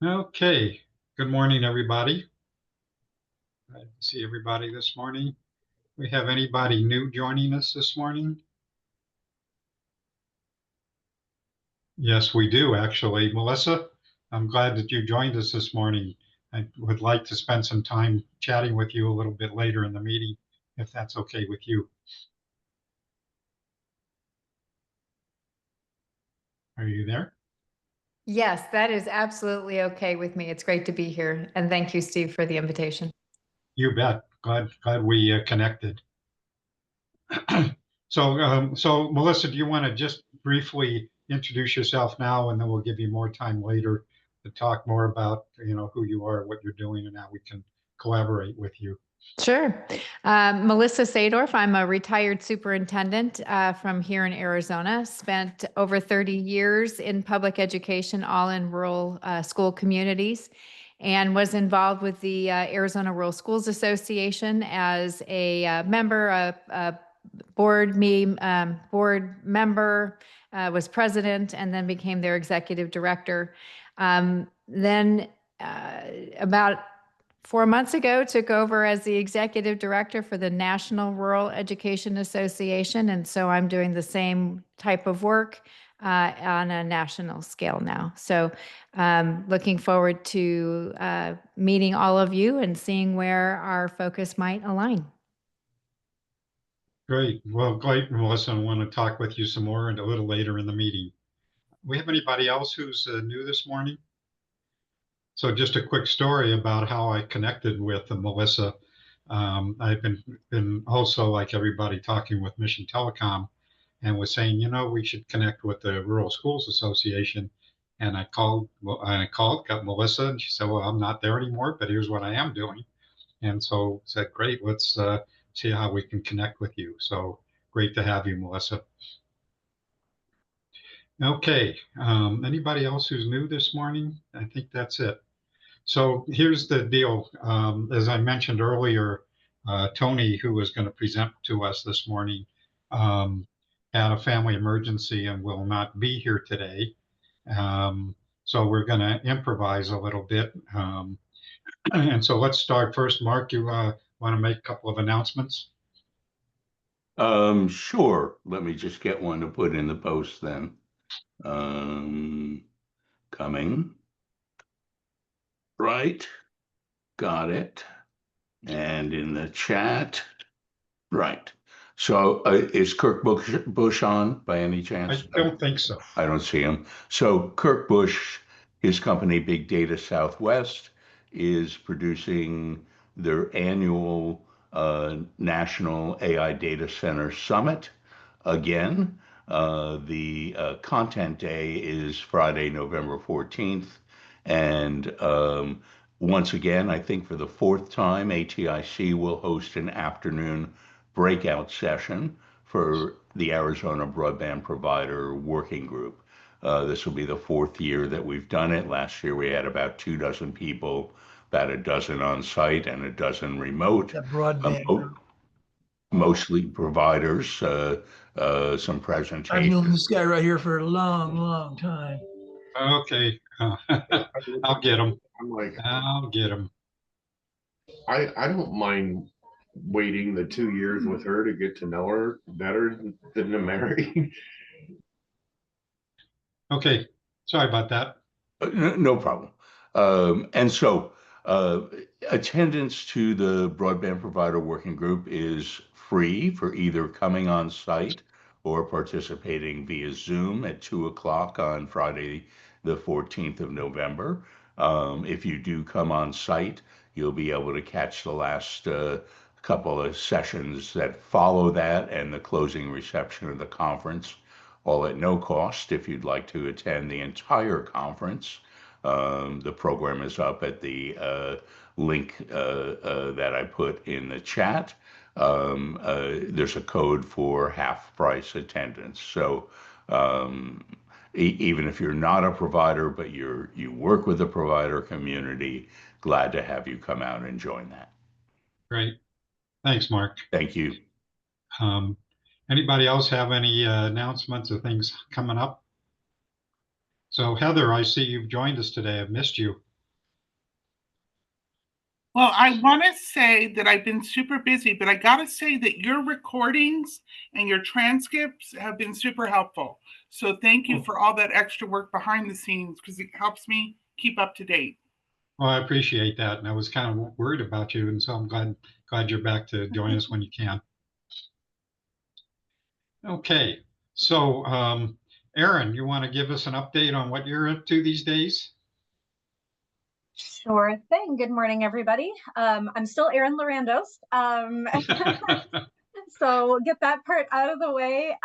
Okay, good morning, everybody. Glad to see everybody this morning. We have anybody new joining us this morning? Yes, we do, actually. Melissa, I'm glad that you joined us this morning. I would like to spend some time chatting with you a little bit later in the meeting, if that's okay with you. Are you there? Yes, that is absolutely okay with me. It's great to be here. And thank you, Steve, for the invitation. You bet. Glad we connected. So Melissa, do you want to just briefly introduce yourself now, and then we'll give you more time later to talk more about, who you are, what you're doing, and how we can collaborate with you. Sure. Melissa Sadorf, I'm a retired superintendent from here in Arizona. Spent over 30 years in public education, all in rural school communities, and was involved with the Arizona Rural Schools Association as a member, a board member, was president, and then became their executive director. Then about 4 months ago, took over as the executive director for the National Rural Education Association. And so I'm doing the same type of work on a national scale now. So looking forward to meeting all of you and seeing where our focus might align. Great. Well, great, Melissa. I want to talk with you some more and a little later in the meeting. We have anybody else who's new this morning? So just a quick story about how I connected with Melissa. I've been also, like everybody, talking with Mission Telecom, and was saying, we should connect with the Rural Schools Association. And I called, got Melissa, and she said, "Well, I'm not there anymore, but here's what I am doing." And so said, "Great, let's see how we can connect with you." So great to have you, Melissa. Okay, anybody else who's new this morning? I think that's it. So here's the deal. As I mentioned earlier, Tony, who was going to present to us this morning, um, had a family emergency and will not be here today. So we're going to improvise a little bit. And so let's start first. Mark, you want to make a couple of announcements? Sure. Let me just get one to put in the post then. Um, Coming. Right. Got it. And in the chat. Right. So is Kirk Bush on by any I chance? don't think so. I don't see him. So Kirk Bush, his company Big Data Southwest, is producing their annual National AI Data Center Summit again. The content day is Friday, November 14th. And once again, I think for the fourth time, ATIC will host an afternoon breakout session for the Arizona Broadband Provider Working Group. This will be the fourth year that we've done it. Last year we had about 24 people, about a dozen on site and a dozen remote. The broadband group. Mostly providers, some I've known presentations. this guy right here for a long, long time. Okay, I'll get him. I'm like, I'll get him. I don't mind waiting the 2 years with her to get to know her better than to marry. Okay, sorry about that. No problem. And so attendance to the Broadband Provider Working Group is free for either coming on site or participating via Zoom at 2 o'clock on Friday, the 14th of November. If you do come on site, you'll be able to catch the last couple of sessions that follow that and the closing reception of the conference, all at no cost. If you'd like to attend the entire conference, the program is up at the link that I put in the chat. There's a code for half price attendance. So even if you're not a provider, but you work with the provider community, glad to have you come out and join that. Great. Thanks, Mark. Thank you. Um, Anybody else have any announcements or things coming up? So Heather, I see you've joined us today. I've missed you. Well, I want to say that I've been super busy, but I got to say that your recordings and your transcripts have been super helpful. So thank you for all that extra work behind the scenes because it helps me keep up to date. Well, I appreciate that, and I was kind of worried about you, and so I'm glad you're back to join us when you can. Okay, so Erin, you want to give us an update on what you're up to these days? Sure thing. Good morning, everybody. I'm still Erin Lorandos. So get that part out of the way.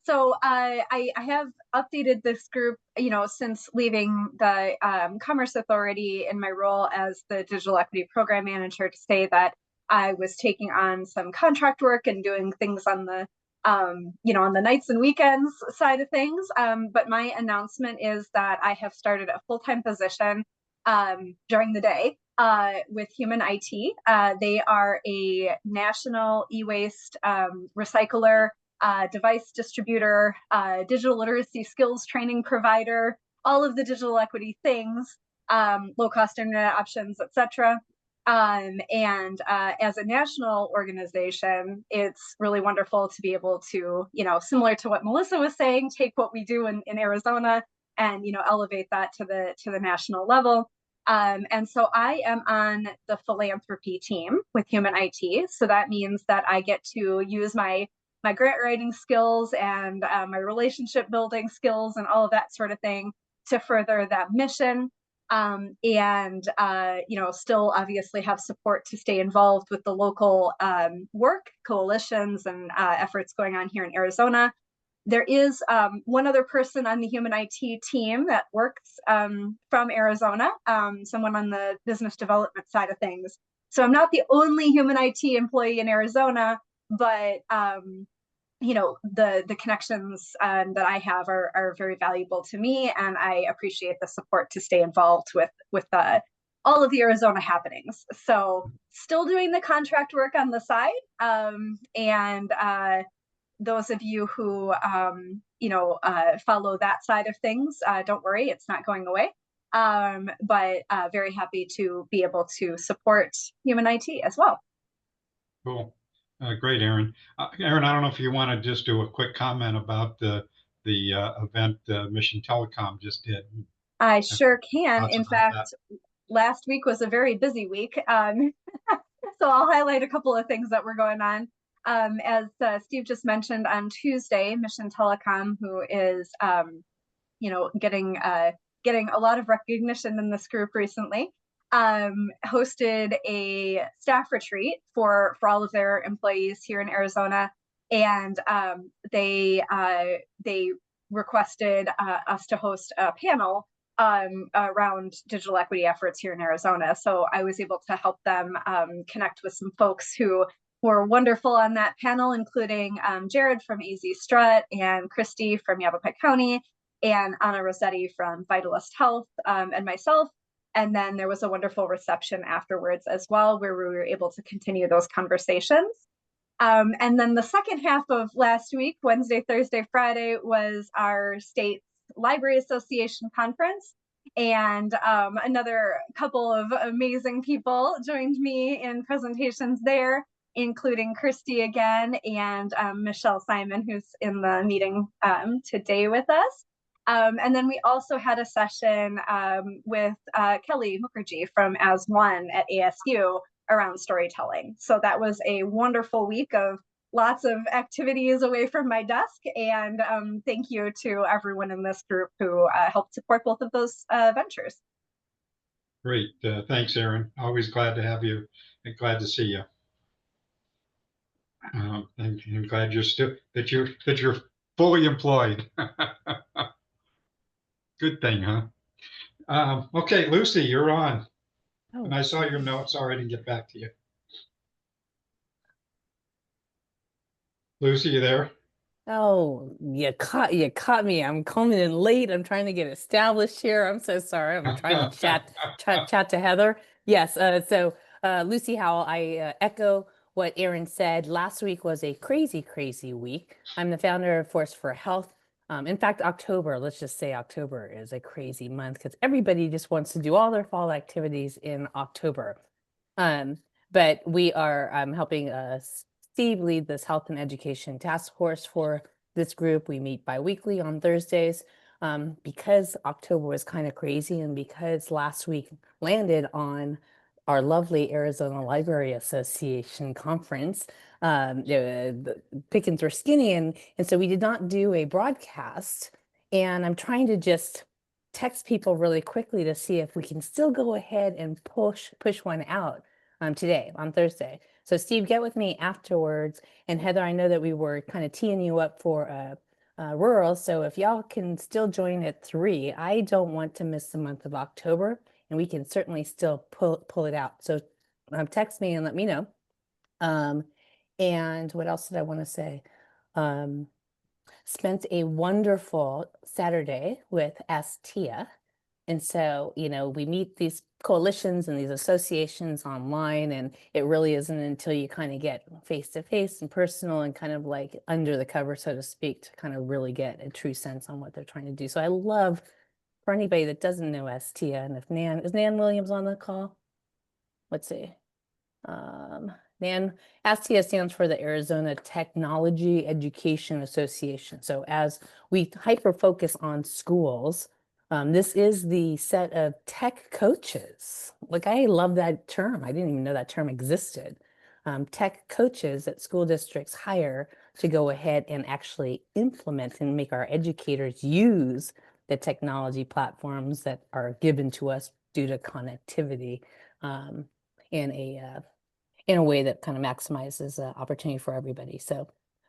So I have updated this group, since leaving the Commerce Authority in my role as the Digital Equity Program Manager, to say that I was taking on some contract work and doing things on the on the nights and weekends side of things. But my announcement is that I have started a full-time position during the day with Human IT. They are a national e-waste recycler, device distributor, digital literacy skills training provider, all of the digital equity things, low cost internet options, etc. And as a national organization, it's really wonderful to be able to, similar to what Melissa was saying, take what we do in Arizona and elevate that to the national level. And so I am on the philanthropy team with Human IT. So that means that I get to use my grant writing skills and my relationship building skills and all of that sort of thing to further that mission. Still obviously have support to stay involved with the local work, coalitions, and efforts going on here in Arizona. There is one other person on the Human IT team that works from Arizona, someone on the business development side of things. So I'm not the only Human IT employee in Arizona, but the connections that I have are very valuable to me, and I appreciate the support to stay involved with all of the Arizona happenings. So still doing the contract work on the side, and those of you who follow that side of things, don't worry, it's not going away. But very happy to be able to support Human IT as well. Cool. Great, Erin. Erin, I don't know if you want to just do a quick comment about the event Mission Telecom just did. I sure can. In fact, that. Last week was a very busy week. So I'll highlight a couple of things that were going on. As Steve just mentioned, on Tuesday, Mission Telecom, who is getting a lot of recognition in this group recently, hosted a staff retreat for all of their employees here in Arizona, and they requested us to host a panel around digital equity efforts here in Arizona. So I was able to help them connect with some folks who were wonderful on that panel, including Jared from AZ Strut and Christy from Yavapai County and Anna Rossetti from Vitalist Health and myself. And then there was a wonderful reception afterwards as well, where we were able to continue those conversations. And then the second half of last week, Wednesday, Thursday, Friday, was our state's Library Association conference. And another couple of amazing people joined me in presentations there, including Christy again and Michelle Simon, who's in the meeting today with us. And then we also had a session with Kelly Mukherjee from AZ1 at ASU around storytelling. So that was a wonderful week of lots of activities away from my desk. And thank you to everyone in this group who helped support both of those ventures. Great. Thanks, Erin. Always glad to have you and glad to see you. And I'm glad that you're fully employed. Good thing, huh? Okay, Lucy, you're on. Oh. And I saw your notes. Sorry I didn't get back to you. Lucy, you there? Oh, you caught me. I'm coming in late. I'm trying to get established here. I'm so sorry. I'm trying to chat to Heather. Yes. So Lucy Howell, I echo what Erin said. Last week was a crazy week. I'm the founder of Force for Health. In fact, October, let's just say October is a crazy month because everybody just wants to do all their fall activities in October. But we are helping Steve lead this health and education task force for this group. We meet bi-weekly on Thursdays. Because October was kind of crazy and because last week landed on our lovely Arizona Library Association conference, the pickings were skinny, and so we did not do a broadcast. And I'm trying to just text people really quickly to see if we can still go ahead and push one out today on Thursday. So Steve, get with me afterwards. And Heather, I know that we were kind of teeing you up for rural. So if y'all can still join at 3, I don't want to miss the month of October, and we can certainly still pull it out. So text me and let me know. And what else did I want to say? Spent a wonderful Saturday with Astia. And so, you know, we meet these coalitions and these associations online, and it really isn't until you kind of get face to face and personal and kind of like under the cover, so to speak, to kind of really get a true sense on what they're trying to do. So I love, for anybody that doesn't know Astia, and if is Nan Williams on the call? Let's see. ASTIA stands for the Arizona Technology Education Association. So as we hyper focus on schools, this is the set of tech coaches. Like, I love that term. I didn't even know that term existed. Tech coaches that school districts hire to go ahead and actually implement and make our educators use the technology platforms that are given to us due to connectivity in a way that kind of maximizes opportunity for everybody. So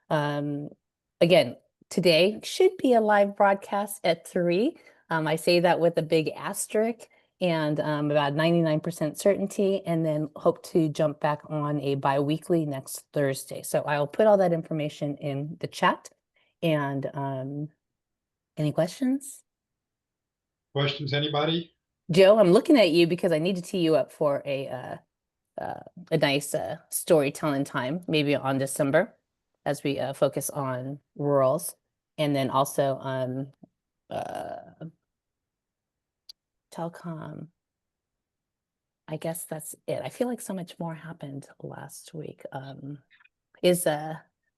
again, today should be a live broadcast at 3. I say that with a big asterisk and about 99% certainty, and then hope to jump back on a bi-weekly next Thursday. So I'll put all that information in the chat. And any questions? Questions, anybody? Joe, I'm looking at you because I need to tee you up for a nice storytelling time, maybe on December, as we focus on rurals, and then also telecom. I guess that's it. I feel like so much more happened last week. Is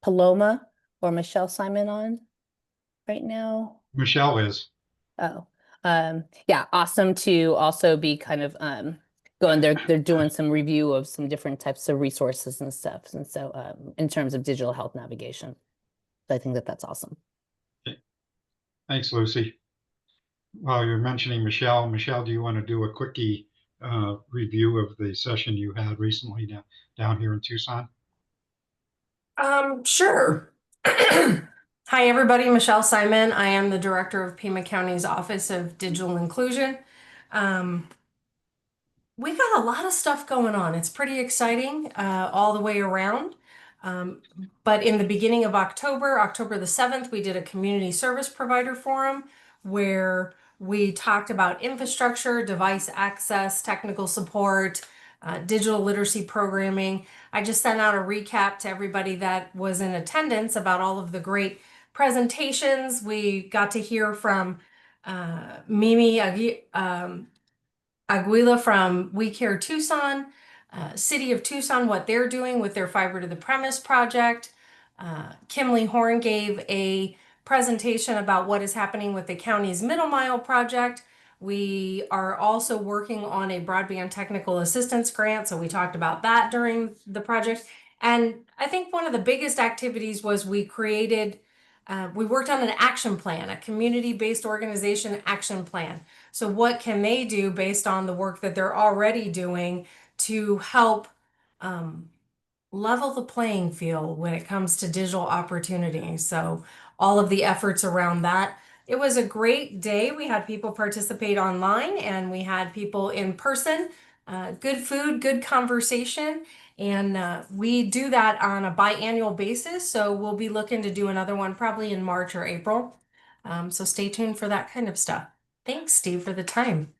Paloma or Michelle Simon on right now? Michelle is. Oh, yeah, awesome to also be kind of going. They're doing some review of some different types of resources and stuff, and so in terms of digital health navigation, I think that that's awesome. Okay. Thanks, Lucy. While you're mentioning Michelle, do you want to do a quickie review of the session you had recently down here in Tucson? Sure. Hi, everybody. Michelle Simon. I am the director of Pima County's Office of Digital Inclusion. We've got a lot of stuff going on. It's pretty exciting all the way around. But in the beginning of October the 7th, we did a community service provider forum where we talked about infrastructure, device access, technical support, digital literacy programming. I just sent out a recap to everybody that was in attendance about all of the great presentations. We got to hear from Mimi Aguila from We Care Tucson, City of Tucson, what they're doing with their fiber to the premise project. Kimley Horn gave a presentation about what is happening with the county's middle mile project. We are also working on a broadband technical assistance grant, so we talked about that during the project. And I think one of the biggest activities was we worked on an action plan, a community-based organization action plan. So what can they do based on the work that they're already doing to help level the playing field when it comes to digital opportunities? So all of the efforts around that. It was a great day. We had people participate online and we had people in person. Good food, good conversation. And we do that on a biannual basis. So we'll be looking to do another one probably in March or April. So stay tuned for that kind of stuff. Thanks, Steve, for the time.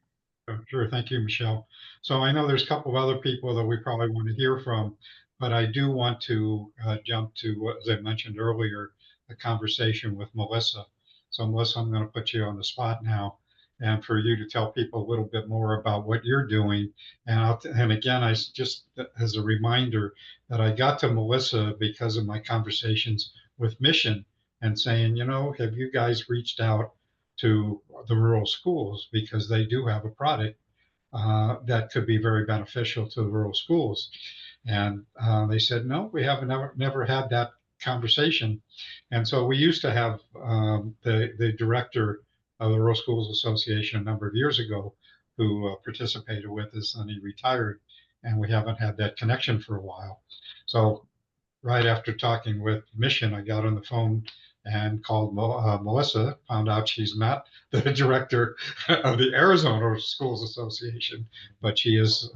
Sure. Thank you, Michelle. So I know there's a couple of other people that we probably want to hear from, but I do want to jump to, as I mentioned earlier, a conversation with Melissa. So Melissa, I'm going to put you on the spot now. and for you to tell people a little bit more about what you're doing. And again, just as a reminder that I got to Melissa because of my conversations with Mission and saying, have you guys reached out to the rural schools, because they do have a product that could be very beneficial to the rural schools. And they said, no, we haven't never had that conversation. And so we used to have the director of the Rural Schools Association a number of years ago who participated with us, and he retired, and we haven't had that connection for a while. So right after talking with Mission, I got on the phone and called Melissa, found out she's not the director of the Arizona Schools Association, but she is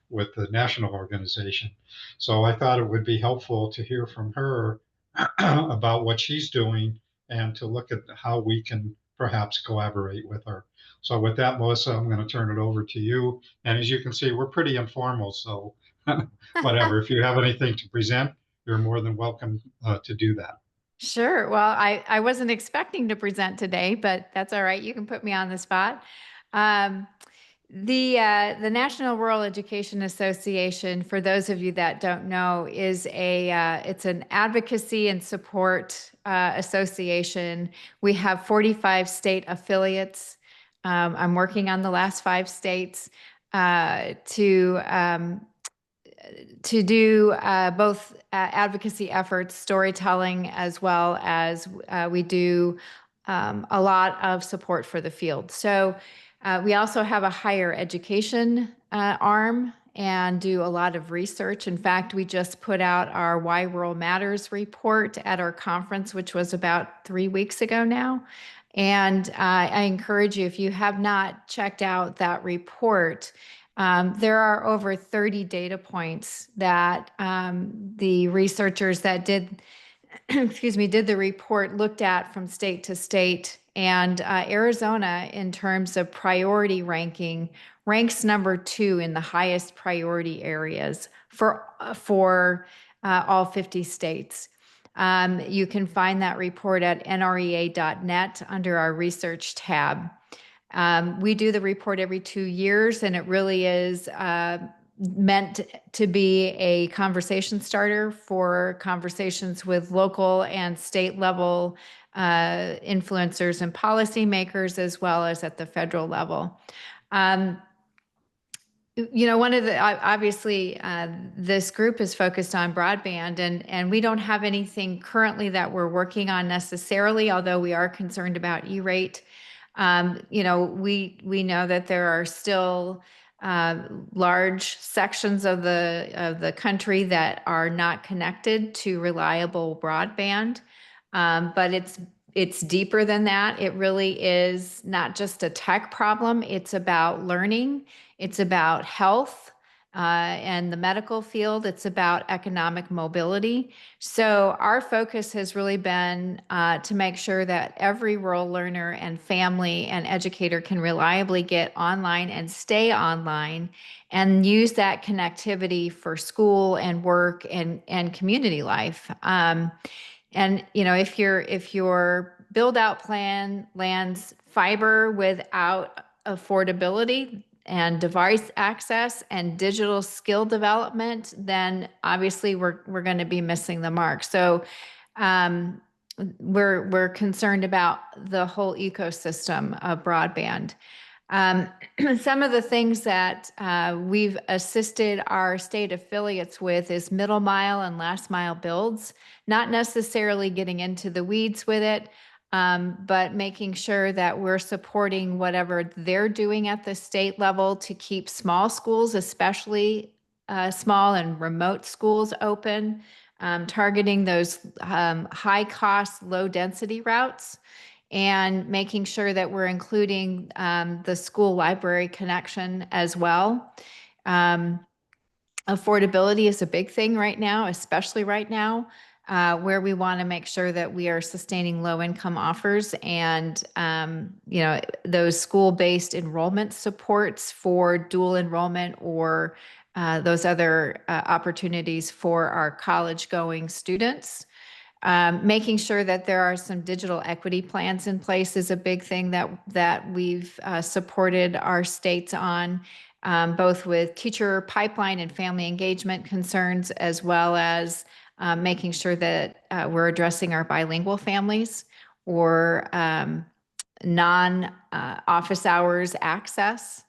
with the national organization. So I thought it would be helpful to hear from her about what she's doing and to look at how we can perhaps collaborate with her. So with that, Melissa, I'm going to turn it over to you. And as you can see, we're pretty informal. So whatever, if you have anything to present, you're more than welcome to do that. Sure. Well, I wasn't expecting to present today, but that's all right. You can put me on the spot. The National Rural Education Association, for those of you that don't know, is it's an advocacy and support association. We have 45 state affiliates. I'm working on the last 5 states to do both advocacy efforts, storytelling, as well as we do a lot of support for the field. So we also have a higher education arm and do a lot of research. In fact, we just put out our Why Rural Matters report at our conference, which was about 3 weeks ago now. And I encourage you, if you have not checked out that report, there are over 30 data points that the researchers that did, did the report looked at from state to state. And Arizona, in terms of priority ranking, ranks number 2 in the highest priority areas for all 50 states. You can find that report at nrea.net under our research tab. We do the report every 2 years, and it really is meant to be a conversation starter for conversations with local and state level influencers and policymakers, as well as at the federal level. One of the, obviously, this group is focused on broadband, and we don't have anything currently that we're working on necessarily, although we are concerned about E-rate. We know that there are still large sections of the country that are not connected to reliable broadband, but it's deeper than that. It really is not just a tech problem. It's about learning. It's about health and the medical field. It's about economic mobility. So our focus has really been to make sure that every rural learner and family and educator can reliably get online and stay online and use that connectivity for school and work and community life. And if your build out plan lands fiber without affordability and device access and digital skill development, then obviously we're going to be missing the mark. So we're concerned about the whole ecosystem of broadband. Some of the things that we've assisted our state affiliates with is middle mile and last mile builds, not necessarily getting into the weeds with it, but making sure that we're supporting whatever they're doing at the state level to keep small schools, especially small and remote schools, open, targeting those high cost, low density routes, and making sure that we're including the school library connection as well. Affordability is a big thing right now, especially right now, where we want to make sure that we are sustaining low income offers and, those school-based enrollment supports for dual enrollment or those other opportunities for our college-going students. Making sure that there are some digital equity plans in place is a big thing that we've supported our states on, both with teacher pipeline and family engagement concerns, as well as making sure that we're addressing our bilingual families or non-office hours access.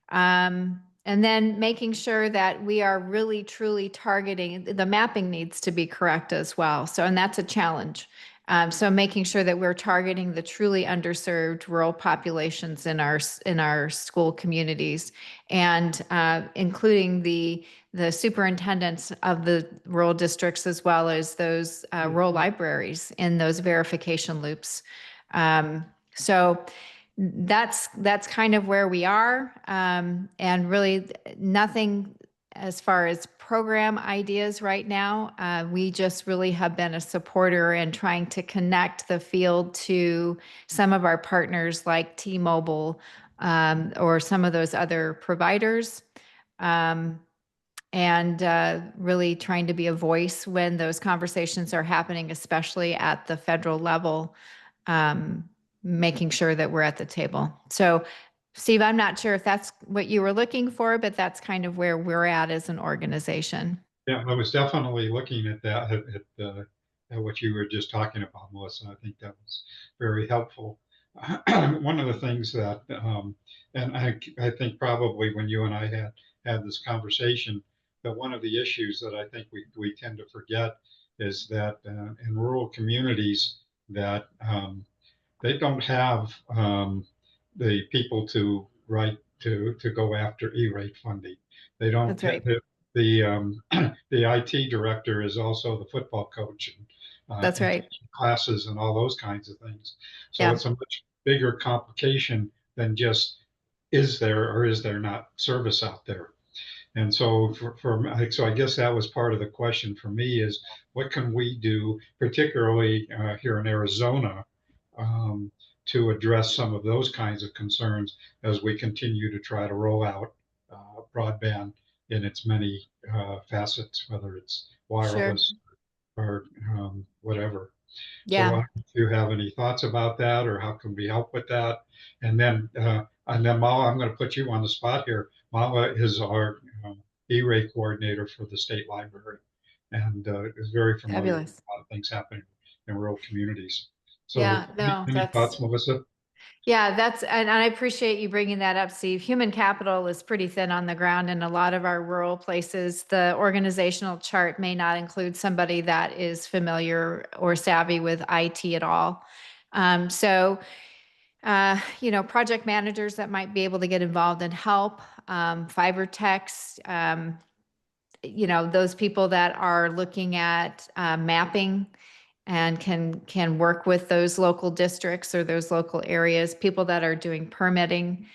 And then making sure that we are really truly targeting, the mapping needs to be correct as well. So, and that's a challenge. So making sure that we're targeting the truly underserved rural populations in our school communities, and including the superintendents of the rural districts, as well as those rural libraries in those verification loops. So that's kind of where we are, and really nothing as far as program ideas right now. We just really have been a supporter and trying to connect the field to some of our partners like T-Mobile, or some of those other providers. And really trying to be a voice when those conversations are happening, especially at the federal level, making sure that we're at the table. So, Steve, I'm not sure if that's what you were looking for, but that's kind of where we're at as an organization. Yeah, I was definitely looking at that, at what you were just talking about, Melissa. I think that was very helpful. One of the things that, and I think probably when you and I had this conversation, that one of the issues that I think we tend to forget is that in rural communities that they don't have the people to write to go after E-rate funding. They don't. That's right. The the IT director is also the football coach That's and right. teaching classes and all those kinds of things. So Yeah. it's a much bigger complication than just is there or is there not service out there. And so so I guess that was part of the question for me is what can we do, particularly here in Arizona, um, to address some of those kinds of concerns as we continue to try to roll out broadband in its many facets, whether it's Sure. wireless or whatever. So Yeah. if you have any thoughts about that, or how can we help with that? And then Mala, I'm going to put you on the spot here. Mala is our E-rate coordinator for the state library, and is very familiar with Fabulous. a lot of things happening in rural communities. So, Yeah. No, any that's. thoughts, Melissa? Yeah, and I appreciate you bringing that up, Steve. Human capital is pretty thin on the ground in a lot of our rural places. The organizational chart may not include somebody that is familiar or savvy with IT at all. So, project managers that might be able to get involved and help, fiber techs, those people that are looking at mapping and can work with those local districts or those local areas, people that are doing permitting.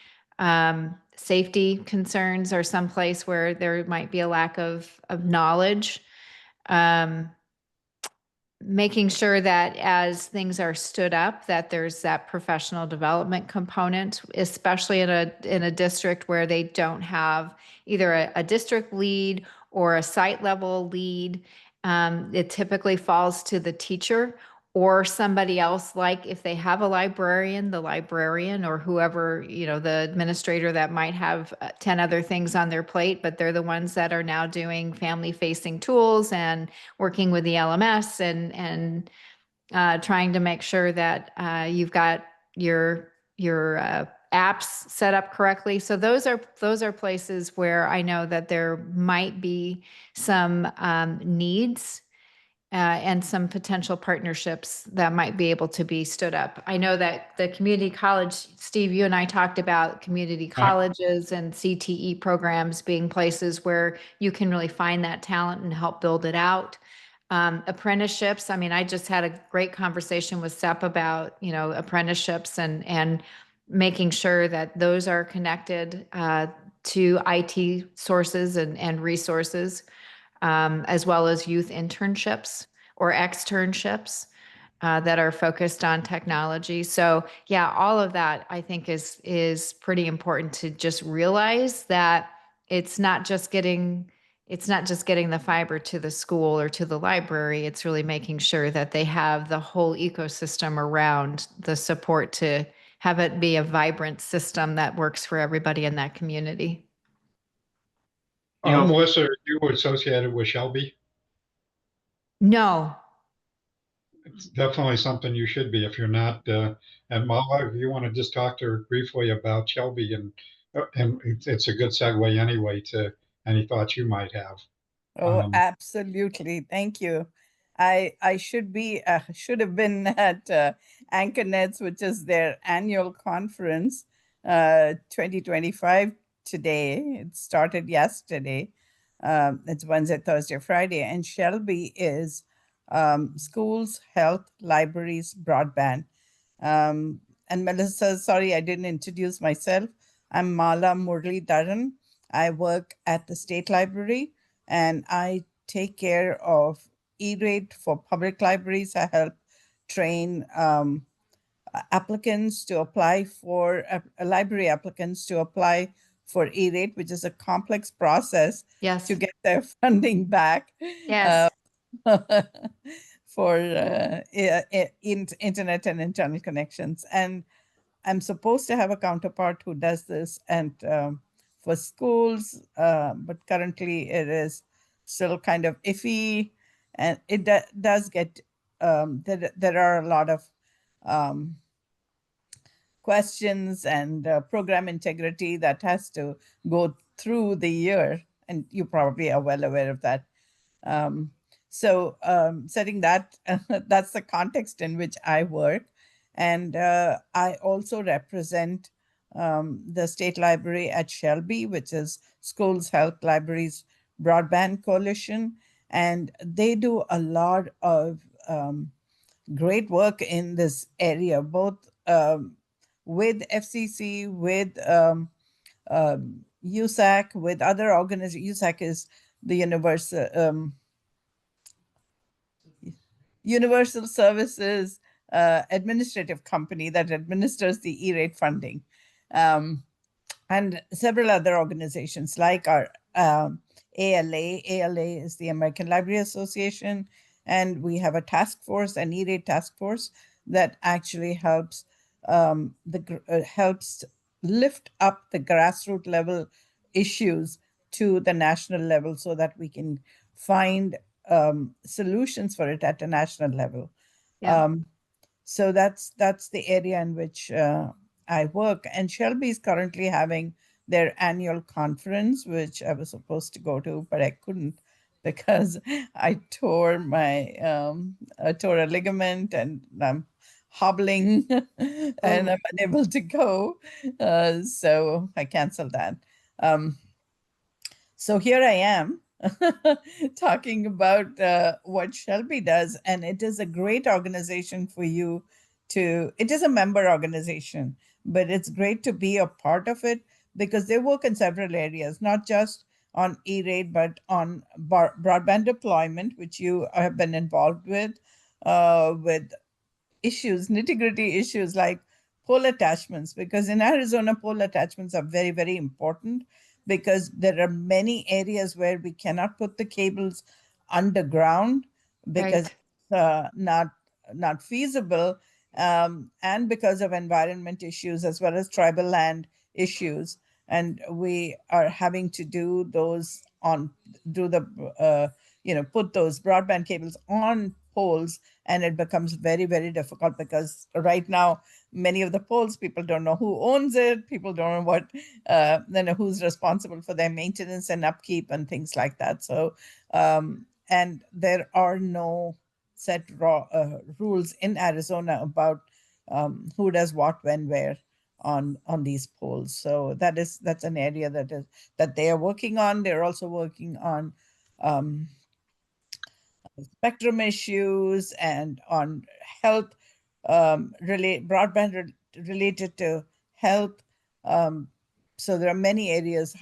Safety concerns are someplace where there might be a lack of knowledge. Making sure that as things are stood up, that there's that professional development component, especially in a district where they don't have either a district lead or a site level lead. It typically falls to the teacher or somebody else, like if they have a librarian, the librarian, or whoever, the administrator that might have 10 other things on their plate, but they're the ones that are now doing family facing tools and working with the LMS and trying to make sure that you've got your apps set up correctly. So those are places where I know that there might be some needs and some potential partnerships that might be able to be stood up. I know that the community college, Steve, you and I talked about community colleges and CTE programs being places where you can really find that talent and help build it out. Apprenticeships. I mean, I just had a great conversation with SEP about, apprenticeships and making sure that those are connected to IT sources and resources, as well as youth internships or externships that are focused on technology. So yeah, all of that I think is pretty important to just realize that it's not just getting it's not just getting the fiber to the school or to the library. It's really making sure that they have the whole ecosystem around the support to have it be a vibrant system that works for everybody in that community. You know- Melissa, are you associated with Shelby? No, It's definitely something you should be if you're not. And Mala, if you want to just talk to her briefly about Shelby, and it's a good segue anyway to any thoughts you might have. Oh, Um, absolutely. Thank you. I should have been at AnchorNets, which is their annual conference, 2025 today. It started yesterday. It's Wednesday, Thursday, Friday, and Shelby is schools, health, libraries, broadband. And Melissa, sorry, I didn't introduce myself. I'm Mala Muralidharan. I work at the State Library and I take care of E-rate for public libraries. I help train applicants to apply for library applicants to apply for E-rate, which is a complex process yes, to get their funding back. yes, For internet and internal connections. And I'm supposed to have a counterpart who does this and for schools, but currently it is still kind of iffy. And it does get, there are a lot of questions and program integrity that has to go through the year. And you probably are well aware of that. Setting that, that's the context in which I work. And I also represent the State Library at Shelby, which is Schools, Health, Libraries, Broadband Coalition. And they do a lot of great work in this area, both with FCC, with USAC, with other organizations. USAC is the Universal Services administrative company that administers the E-rate funding, and several other organizations like our ALA. ALA is the American Library Association, and we have a task force, an E-rate task force that actually helps helps lift up the grassroots level issues to the national level so that we can find solutions for it at a national level. yeah. So that's the area in which I work. And Shelby is currently having their annual conference, which I was supposed to go to, but I couldn't because I tore a ligament and I'm hobbling and I'm unable to go. So I canceled that. So here I am talking about what Shelby does, and it is a great organization for you it is a member organization, but it's great to be a part of it because they work in several areas, not just on E-rate, but on broadband deployment, which you have been involved with issues, nitty-gritty issues like pole attachments, because in Arizona, pole attachments are very, very important because there are many areas where we cannot put the cables underground because not feasible, and because of environment issues as well as tribal land issues. And we are having to put those broadband cables on poles, and it becomes very, very difficult because right now many of the poles, people don't know who owns it, people don't know who's responsible for their maintenance and upkeep and things like that. So and there are no set rules in Arizona about who does what, when, where on these poles. So that's an area that they are working on. They're also working on spectrum issues and on health, broadband related to health. So there are many areas.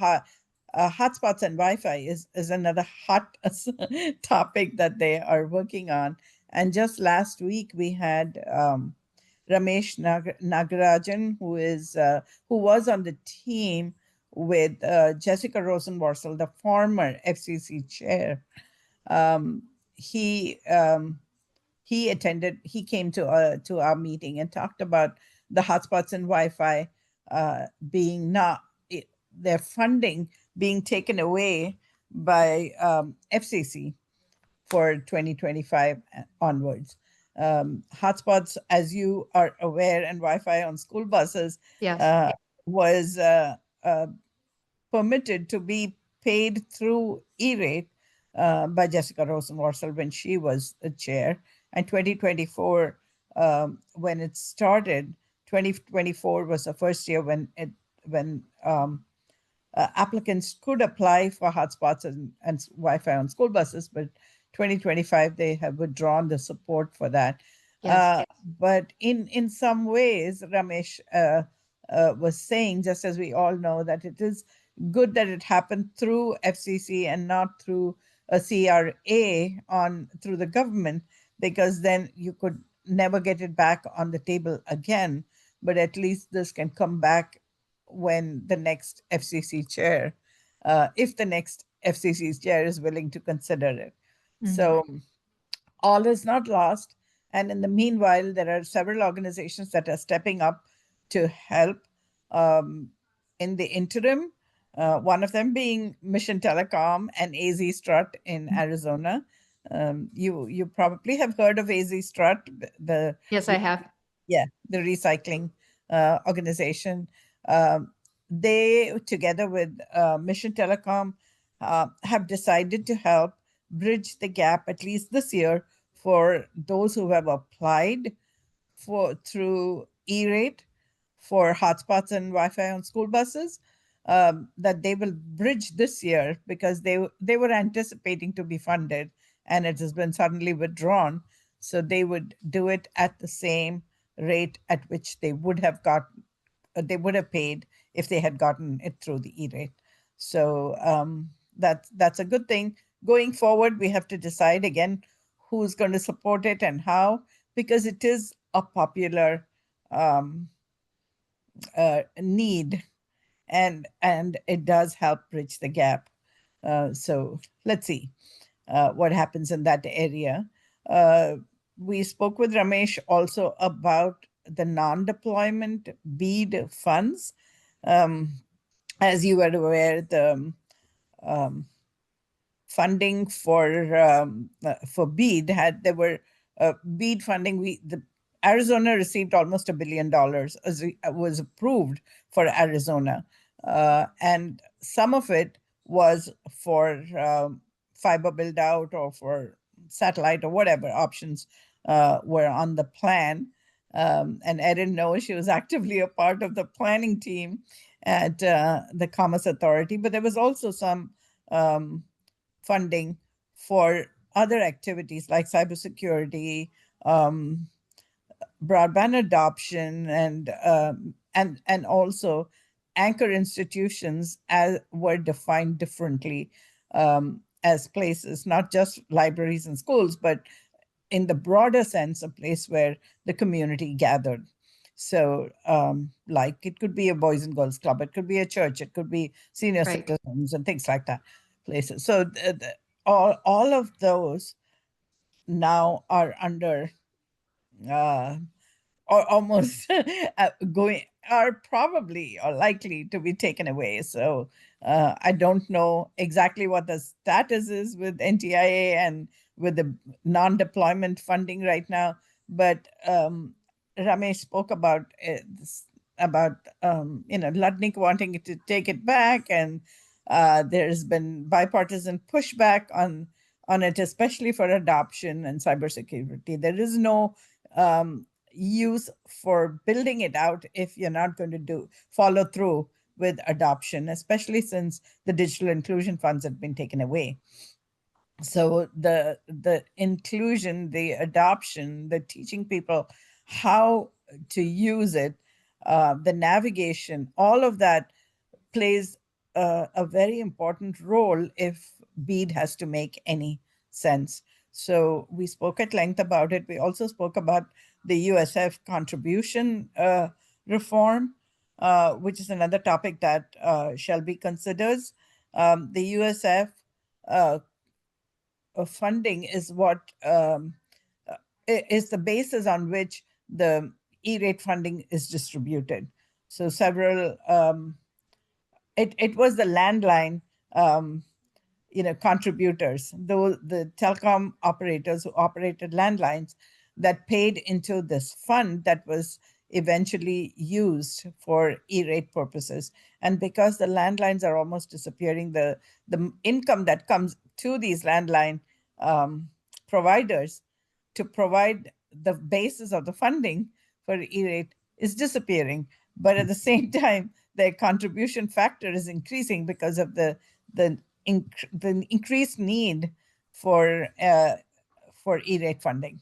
Hotspots and Wi-Fi is another hot topic that they are working on. And just last week we had Ramesh Nagarajan, who was on the team with Jessica Rosenworcel, the former FCC chair. Um, he he came to our meeting and talked about the hotspots and Wi-Fi being not, their funding being taken away by FCC for 2025 onwards. Hotspots, as you are aware, and Wi-Fi on school buses Yes. was permitted to be paid through E-rate by Jessica Rosenworcel when she was a chair. And 2024, when it started, 2024 was the first year when applicants could apply for hotspots and Wi-Fi on school buses, but 2025 they have withdrawn the support for that. Yes. But in some ways, Ramesh was saying, just as we all know, that it is good that it happened through FCC and not through a CRA through the government, because then you could never get it back on the table again. But at least this can come back when the next FCC chair, if the next FCC chair is willing to consider it. So all is not lost. And in the meanwhile, there are several organizations that are stepping up to help in the interim. One of them being Mission Telecom and AZ Strut in Arizona. You probably have heard of AZ Strut, Yes, I have. the recycling organization. They, together with Mission Telecom, have decided to help bridge the gap, at least this year, for those who have applied through E-rate for hotspots and Wi-Fi on school buses. That they will bridge this year because they were anticipating to be funded, and it has been suddenly withdrawn. So they would do it at the same rate at which they would have paid if they had gotten it through the E-rate. So that's a good thing. Going forward, we have to decide again who's going to support it and how, because it is a popular need, and it does help bridge the gap. So let's see what happens in that area. We spoke with Ramesh also about the non-deployment BEAD funds. As you are aware, the funding for BEAD there were BEAD funding. The Arizona received almost $1 billion as was approved for Arizona, and some of it was for fiber build out or for satellite or whatever options were on the plan. And Erin knows she was actively a part of the planning team at the Commerce Authority, but there was also some funding for other activities like cybersecurity, broadband adoption, and also anchor institutions were defined differently as places, not just libraries and schools, but in the broader sense, a place where the community gathered. So like it could be a Boys and Girls Club, it could be a church, it could be senior Right. citizens and things like that places. So all of those now are under or almost are probably or likely to be taken away. So I don't know exactly what the status is with NTIA and with the non-deployment funding right now, but Ramesh spoke about Lutnick wanting to take it back, and there's been bipartisan pushback on it, especially for adoption and cybersecurity. There is no use for building it out if you're not going to follow through with adoption, especially since the digital inclusion funds have been taken away. So the inclusion, the adoption, the teaching people how to use it, the navigation, all of that plays a very important role if BEAD has to make any sense. So we spoke at length about it. We also spoke about the USF contribution reform. which is another topic that Shelby considers. The USF funding is what is the basis on which the E-rate funding is distributed. So several, it was the landline, contributors, though the telecom operators who operated landlines that paid into this fund that was eventually used for E-rate purposes. And because the landlines are almost disappearing, the income that comes to these landline providers to provide the basis of the funding for E-rate is disappearing. But at the same time, their contribution factor is increasing because of the increased need for E-rate funding.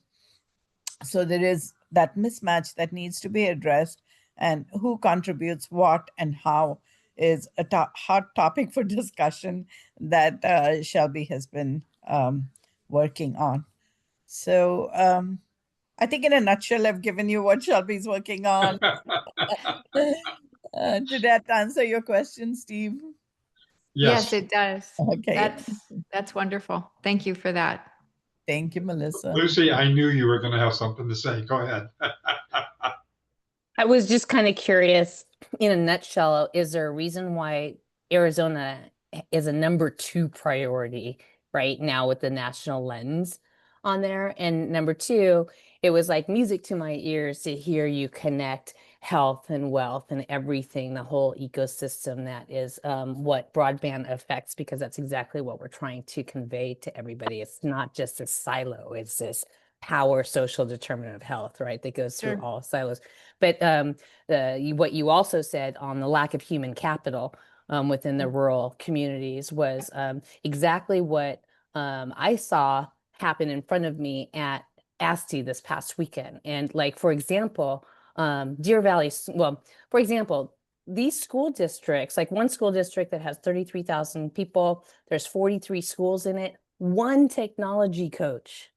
So there is that mismatch that needs to be addressed, and who contributes what and how is a hot topic for discussion that Shelby has been working on. So I think in a nutshell, I've given you what Shelby's working on. Did that answer your question, Steve? Yes, it does. Okay. That's wonderful. Thank you for that. Thank you, Melissa. Lucy, I knew you were going to have something to say. Go ahead. I was just kind of curious, in a nutshell, is there a reason why Arizona is a number 2 priority right now with the national lens on there? And number 2, it was like music to my ears to hear you connect health and wealth and everything, the whole ecosystem that is what broadband affects, because that's exactly what we're trying to convey to everybody. It's not just a silo, it's this power social determinant of health, right? That goes through all silos. But what you also said on the lack of human capital within the rural communities was exactly what I saw happen in front of me at ASTI this past weekend. And like, for example, Deer Valley, well, for example, these school districts, like one school district that has 33,000 people, there's 43 schools in it, one technology coach,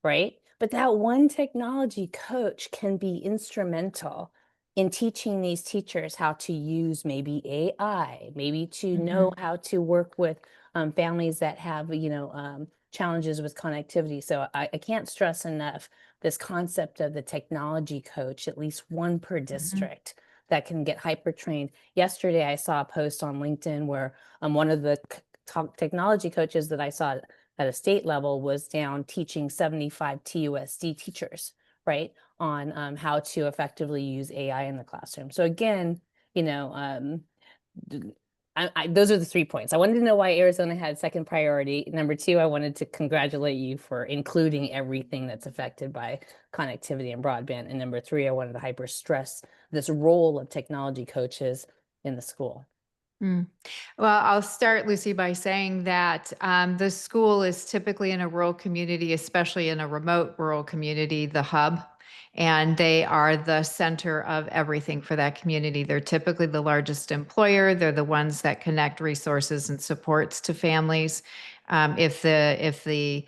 right? But that one technology coach can be instrumental in teaching these teachers how to use maybe AI, maybe to know how to work with families that have, challenges with connectivity. So I can't stress enough this concept of the technology coach, at least one per district that can get hyper trained. Yesterday, I saw a post on LinkedIn where one of the technology coaches that I saw at a state level was down teaching 75 TUSD teachers, right, on how to effectively use AI in the classroom. So again, those are the 3 points. I wanted to know why Arizona had second priority. Number 2, I wanted to congratulate you for including everything that's affected by connectivity and broadband. And number 3, I wanted to hyper stress this role of technology coaches in the school. Well, I'll start, Lucy, by saying that the school is typically in a rural community, especially in a remote rural community, the hub, and they are the center of everything for that community. They're typically the largest employer. They're the ones that connect resources and supports to families. If the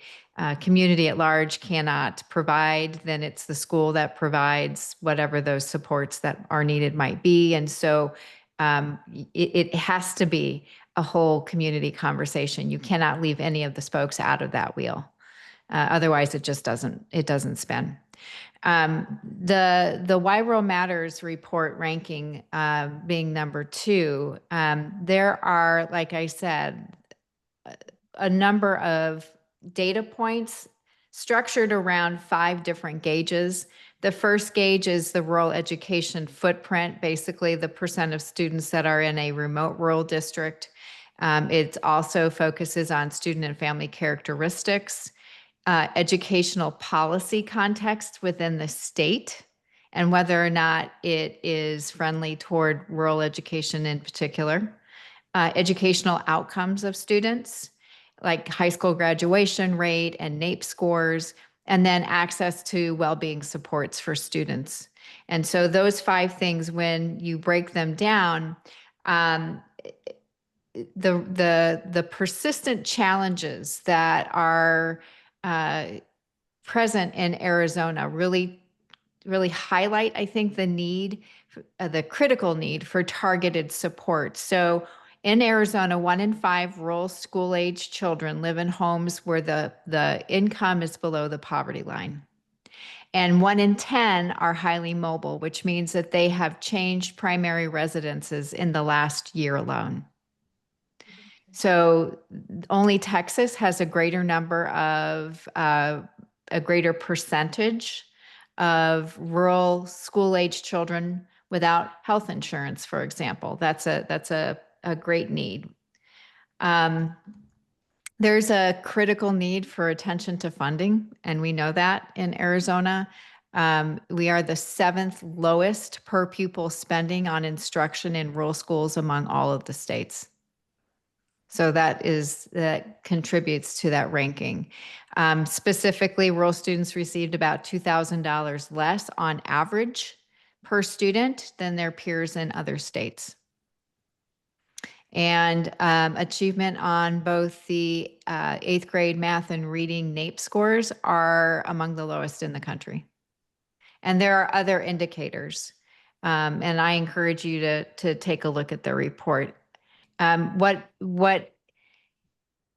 community at large cannot provide, then it's the school that provides whatever those supports that are needed might be. And so it has to be a whole community conversation. You cannot leave any of the spokes out of that wheel. Otherwise, it just doesn't spin. The Why Rural Matters report ranking being number 2, there are, like I said, a number of data points structured around 5 different gauges. The first gauge is the rural education footprint, basically the percent of students that are in a remote rural district. It also focuses on student and family characteristics, educational policy context within the state, and whether or not it is friendly toward rural education in particular, educational outcomes of students, like high school graduation rate and NAEP scores, and then access to well-being supports for students. And so those 5 things, when you break them down, the persistent challenges that are present in Arizona really highlight, I think, the need the critical need for targeted support. So in Arizona, 1 in 5 rural school-age children live in homes where the income is below the poverty line. And 1 in 10 are highly mobile, which means that they have changed primary residences in the last year alone. So only Texas has a greater number of, a greater percentage of rural school-age children without health insurance, for example. That's a great need. There's a critical need for attention to funding, and we know that in Arizona. We are the 7th lowest per pupil spending on instruction in rural schools among all of the states. So that contributes to that ranking. Specifically, rural students received about $2,000 less on average per student than their peers in other states. And achievement on both the 8th grade math and reading NAEP scores are among the lowest in the country. And there are other indicators. And I encourage you to take a look at the report. What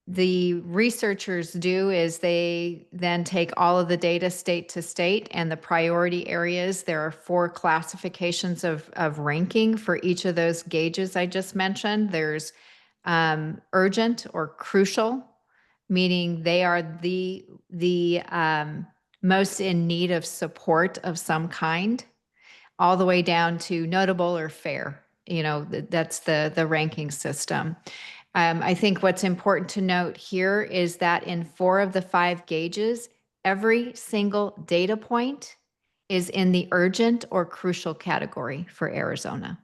the researchers do is they then take all of the data state to state and the priority areas. There are 4 classifications of ranking for each of those gauges I just mentioned. There's urgent or crucial, meaning they are the most in need of support of some kind, all the way down to notable or fair. You know, that's the ranking system. I think what's important to note here is that in 4 of the 5 gauges, every single data point is in the urgent or crucial category for Arizona.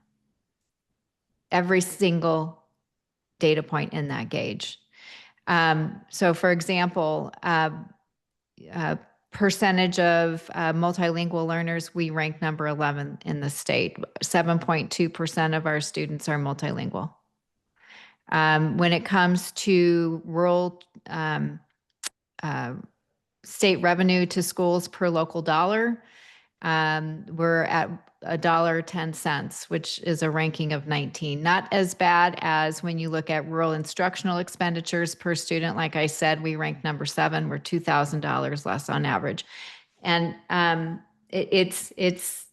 Every single data point in that gauge. So for example, percentage of multilingual learners, we rank number 11 in the state. 7.2% of our students are multilingual. When it comes to rural state revenue to schools per local dollar, we're at $1.10, which is a ranking of 19. Not as bad as when you look at rural instructional expenditures per student. Like I said, we rank number 7. We're $2,000 less on average. And it's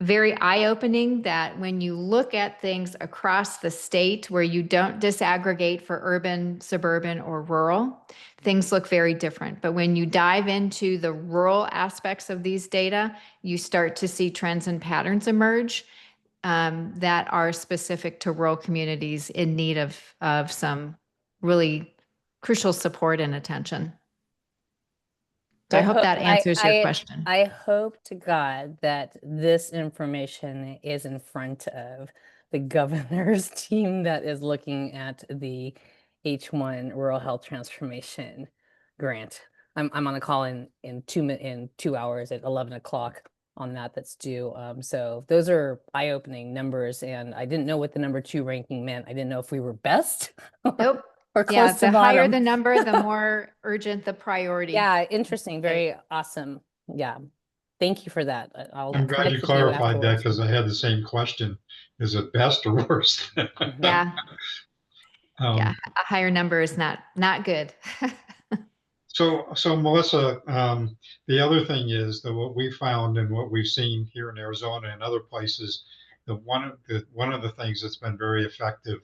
very eye-opening that when you look at things across the state where you don't disaggregate for urban, suburban, or rural, things look very different. But when you dive into the rural aspects of these data, you start to see trends and patterns emerge that are specific to rural communities in need of some really crucial support and attention. So I hope that answers your question. I hope to God that this information is in front of the governor's team that is looking at the H1 Rural Health Transformation Grant. I'm on a call in 2 hours at 11 o'clock on that's due. So those are eye-opening numbers, and I didn't know what the number 2 ranking meant. I didn't know if we were best. Nope. Or close Yeah, to the higher bottom. the number, the more urgent the priority. Yeah, interesting. Very awesome. Yeah. Thank you for that. I'm glad you clarified that because I had the same question. Is it best or worse? Yeah. Yeah, a higher number is not good. So Melissa, the other thing is that what we found and what we've seen here in Arizona and other places, that one of the things that's been very effective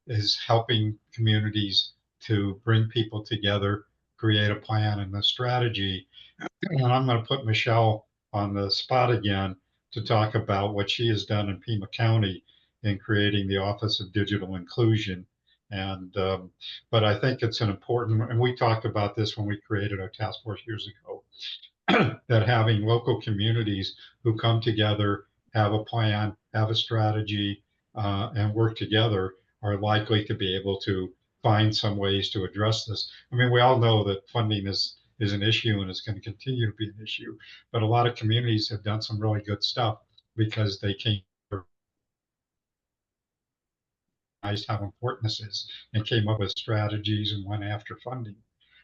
is helping communities to bring people together, create a plan and a strategy. And I'm going to put Michelle on the spot again to talk about what she has done in Pima County in creating the Office of Digital Inclusion. And but I think it's an important, and we talked about this when we created our task force years ago, that having local communities who come together, have a plan, have a strategy, and work together are likely to be able to find some ways to address this. I mean, we all know that funding is an issue and it's going to continue to be an issue, but a lot of communities have done some really good stuff because they came how important this is and came up with strategies and went after funding.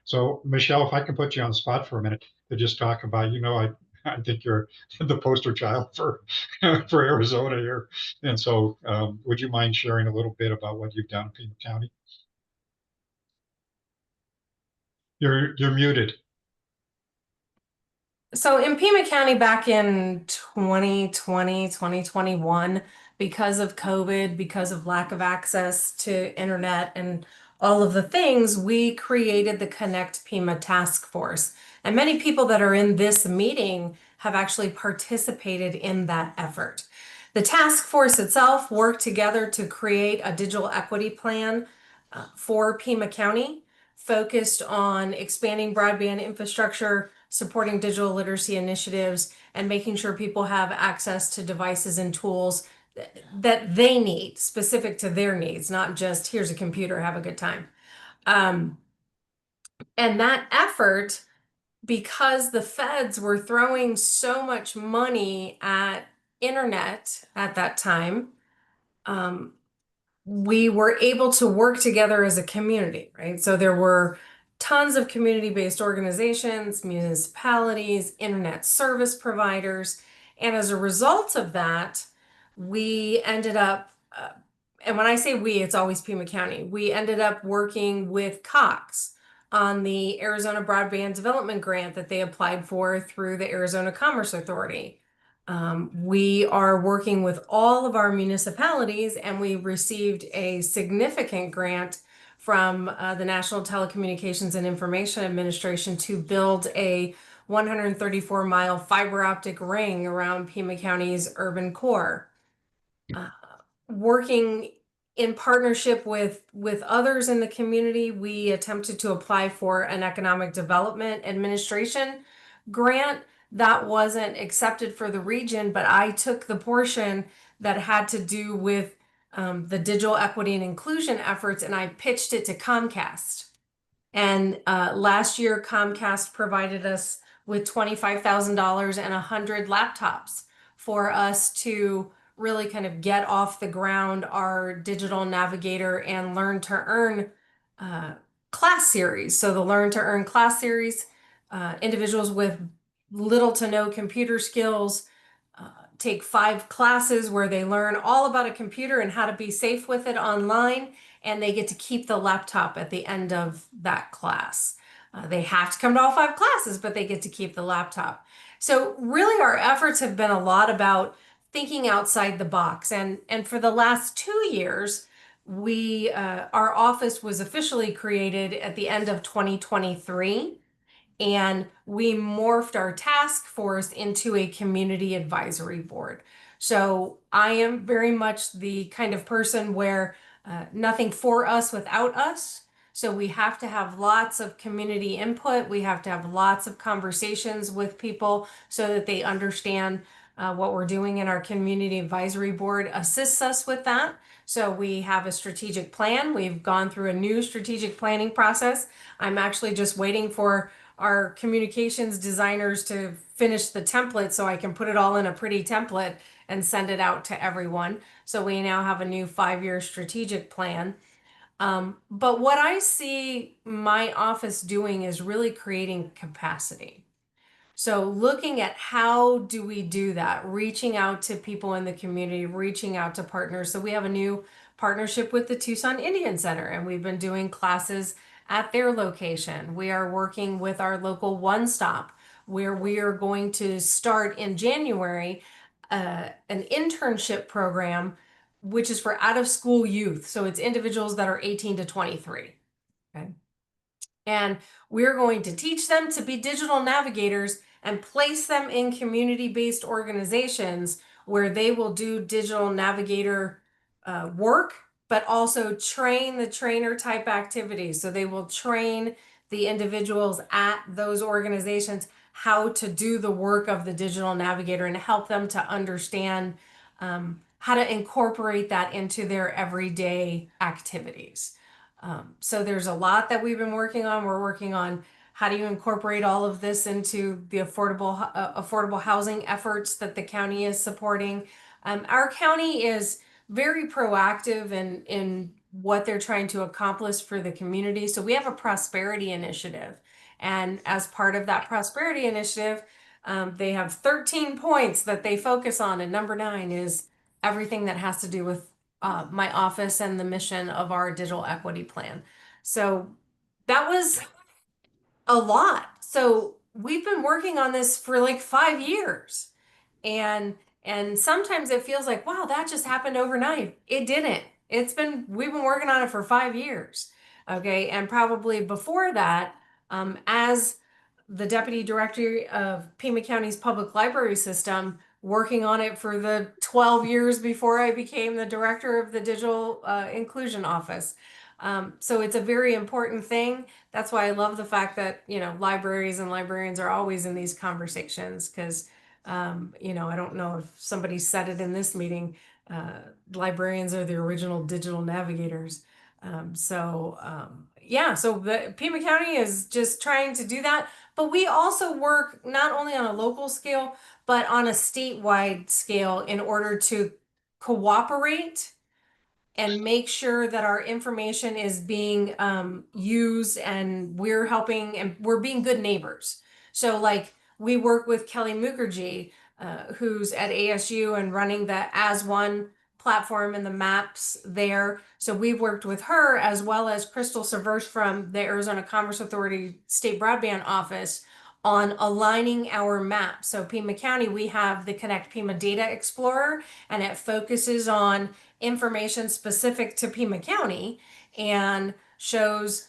So Michelle, if I can put you on the spot for a minute to just talk about, I think you're the poster child for for Arizona here. And so, would you mind sharing a little bit about what you've done in Pima County? You're muted. So in Pima County back in 2020, 2021, because of COVID, because of lack of access to internet and all of the things, we created the Connect Pima Task Force. And many people that are in this meeting have actually participated in that effort. The task force itself worked together to create a digital equity plan for Pima County, focused on expanding broadband infrastructure, supporting digital literacy initiatives, and making sure people have access to devices and tools that they need, specific to their needs, not just here's a computer, have a good time. And that effort, because the feds were throwing so much money at internet at that time, we were able to work together as a community, right? So there were tons of community-based organizations, municipalities, internet service providers. And as a result of that, we ended up, and when I say we, it's always Pima County, we ended up working with Cox on the Arizona Broadband Development Grant that they applied for through the Arizona Commerce Authority. We are working with all of our municipalities, and we received a significant grant from the National Telecommunications and Information Administration to build a 134-mile fiber optic ring around Pima County's urban core. Working in partnership with others in the community, we attempted to apply for an Economic Development Administration grant that wasn't accepted for the region, but I took the portion that had to do with the digital equity and inclusion efforts, and I pitched it to Comcast. And last year, Comcast provided us with $25,000 and 100 laptops for us to really kind of get off the ground our digital navigator and learn to earn class series. So the learn to earn class series, individuals with little to no computer skills take 5 classes where they learn all about a computer and how to be safe with it online, and they get to keep the laptop at the end of that class. They have to come to all 5 classes, but they get to keep the laptop. So really our efforts have been a lot about thinking outside the box. And for the last 2 years, our office was officially created at the end of 2023. And we morphed our task force into a community advisory board. So I am very much the kind of person where nothing for us without us. So we have to have lots of community input. We have to have lots of conversations with people so that they understand what we're doing, and our community advisory board assists us with that. So we have a strategic plan. We've gone through a new strategic planning process. I'm actually just waiting for our communications designers to finish the template so I can put it all in a pretty template and send it out to everyone. So we now have a new 5-year strategic plan. But what I see my office doing is really creating capacity. So looking at how do we do that, reaching out to people in the community, reaching out to partners. So we have a new partnership with the Tucson Indian Center, and we've been doing classes at their location. We are working with our local One Stop, where we are going to start in January an internship program, which is for out of school youth. So it's individuals that are 18 to 23. Okay. And we're going to teach them to be digital navigators and place them in community-based organizations where they will do digital navigator work, but also train the trainer type activities. So they will train the individuals at those organizations how to do the work of the digital navigator and help them to understand how to incorporate that into their everyday activities. So there's a lot that we've been working on. We're working on how do you incorporate all of this into the affordable housing efforts that the county is supporting. Our county is very proactive in what they're trying to accomplish for the community. So we have a prosperity initiative. And as part of that prosperity initiative, They have 13 points that they focus on, and number 9 is everything that has to do with my office and the mission of our digital equity plan. So that was a lot. So we've been working on this for like 5 years. And sometimes it feels like, wow, that just happened overnight. It didn't. We've been working on it for 5 years. Okay. And probably before that, as the deputy director of Pima County's public library system, working on it for the 12 years before I became the director of the digital inclusion office. So it's a very important thing. That's why I love the fact that, libraries and librarians are always in these conversations, because I don't know if somebody said it in this meeting, librarians are the original digital navigators. So the Pima County is just trying to do that. But we also work not only on a local scale, but on a statewide scale in order to cooperate and make sure that our information is being used, and we're helping and we're being good neighbors. So like we work with Kelly Mukherjee, who's at ASU and running the As1 platform and the maps there. So we've worked with her, as well as Crystal Severse from the Arizona Commerce Authority State Broadband Office, on aligning our maps. So Pima County, we have the Connect Pima Data Explorer, and it focuses on information specific to Pima County and shows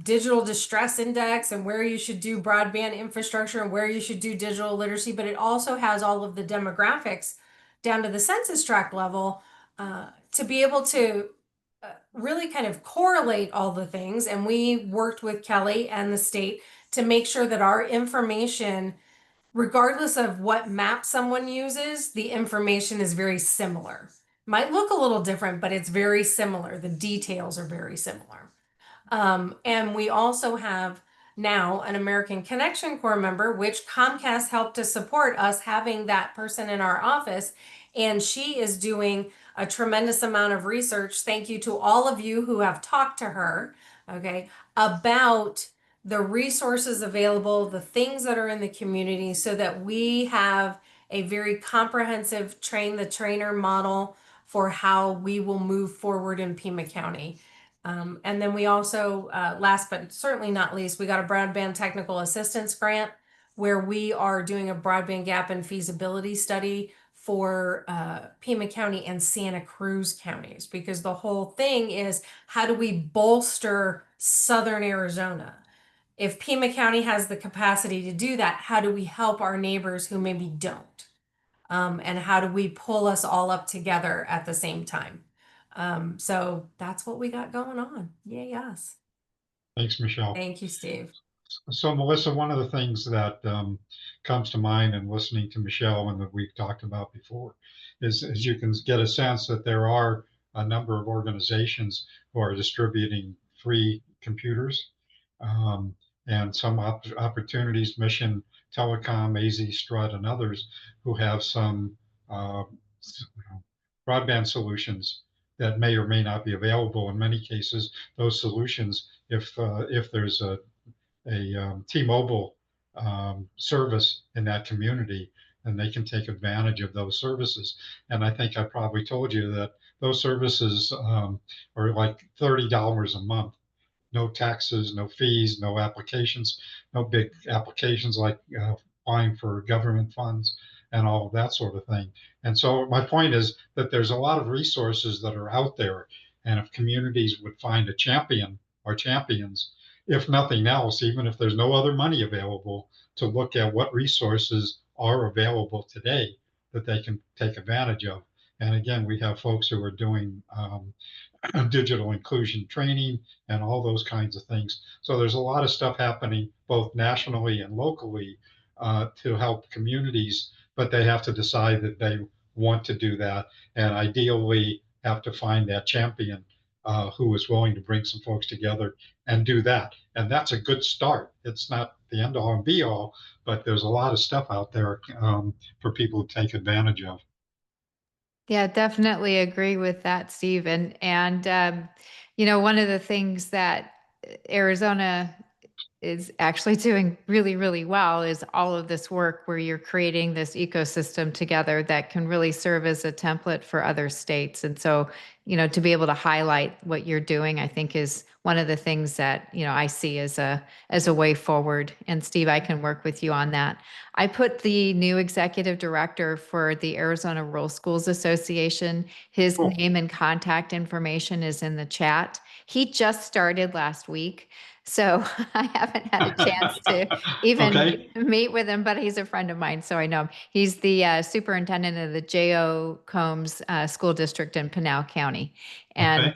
digital distress index and where you should do broadband infrastructure and where you should do digital literacy. But it also has all of the demographics down to the census tract level to be able to really kind of correlate all the things. And we worked with Kelly and the state to make sure that our information, regardless of what map someone uses, the information is very similar. Might look a little different, but it's very similar. The details are very similar. And we also have now an American Connection Corps member, which Comcast helped to support us having that person in our office. And she is doing a tremendous amount of research. Thank you to all of you who have talked to her, okay, about the resources available, the things that are in the community, so that we have a very comprehensive train the trainer model for how we will move forward in Pima County. And then we also, last but certainly not least, we got a broadband technical assistance grant where we are doing a broadband gap and feasibility study for Pima County and Santa Cruz counties, because the whole thing is, how do we bolster Southern Arizona? If Pima County has the capacity to do that, how do we help our neighbors who maybe don't? And how do we pull us all up together at the same time? So that's what we got going on. Yay, us. Thanks, Michelle. Thank you, Steve. So Melissa, one of the things that comes to mind in listening to Michelle and that we've talked about before is you can get a sense that there are a number of organizations who are distributing free computers, and some opportunities, Mission Telecom, AZ Strut, and others who have some broadband solutions that may or may not be available. In many cases, those solutions, if there's a T-Mobile service in that community, and they can take advantage of those services. And I think I probably told you that those services are like $30 a month. No taxes, no fees, no applications, no big applications like applying for government funds and all of that sort of thing. And so my point is that there's a lot of resources that are out there. And if communities would find a champion or champions, if nothing else, even if there's no other money available, to look at what resources are available today that they can take advantage of. And again, we have folks who are doing digital inclusion training and all those kinds of things. So there's a lot of stuff happening both nationally and locally to help communities, but they have to decide that they want to do that, and ideally have to find that champion who is willing to bring some folks together and do that. And that's a good start. It's not the end all and be all, but there's a lot of stuff out there for people to take advantage of. Yeah, definitely agree with that, Steve. And one of the things that Arizona is actually doing really, really well is all of this work where you're creating this ecosystem together that can really serve as a template for other states. And so, to be able to highlight what you're doing, I think is one of the things that, I see as a way forward. And Steve, I can work with you on that. I put the new executive director for the Arizona Rural Schools Association. His Cool. name and contact information is in the chat. He just started last week. So I haven't had a chance to even Okay. meet with him, but he's a friend of mine, so I know him. He's the superintendent of the J.O. Combs School District in Pinal County. And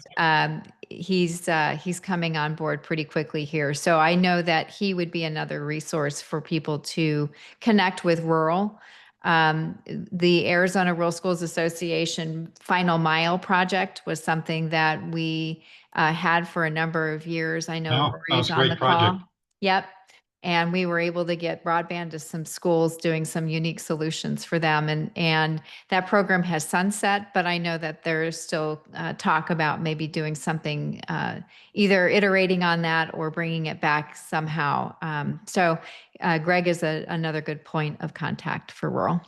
he's coming on board pretty quickly here. So I know that he would be another resource for people to connect with rural. The Arizona Rural Schools Association Final Mile project was something that we had for a number of years. I know No, that Lori's was a on the great call. project. Yep. And we were able to get broadband to some schools doing some unique solutions for them. And that program has sunset, but I know that there's still talk about maybe doing something, either iterating on that or bringing it back somehow. So Greg is another good point of contact for rural.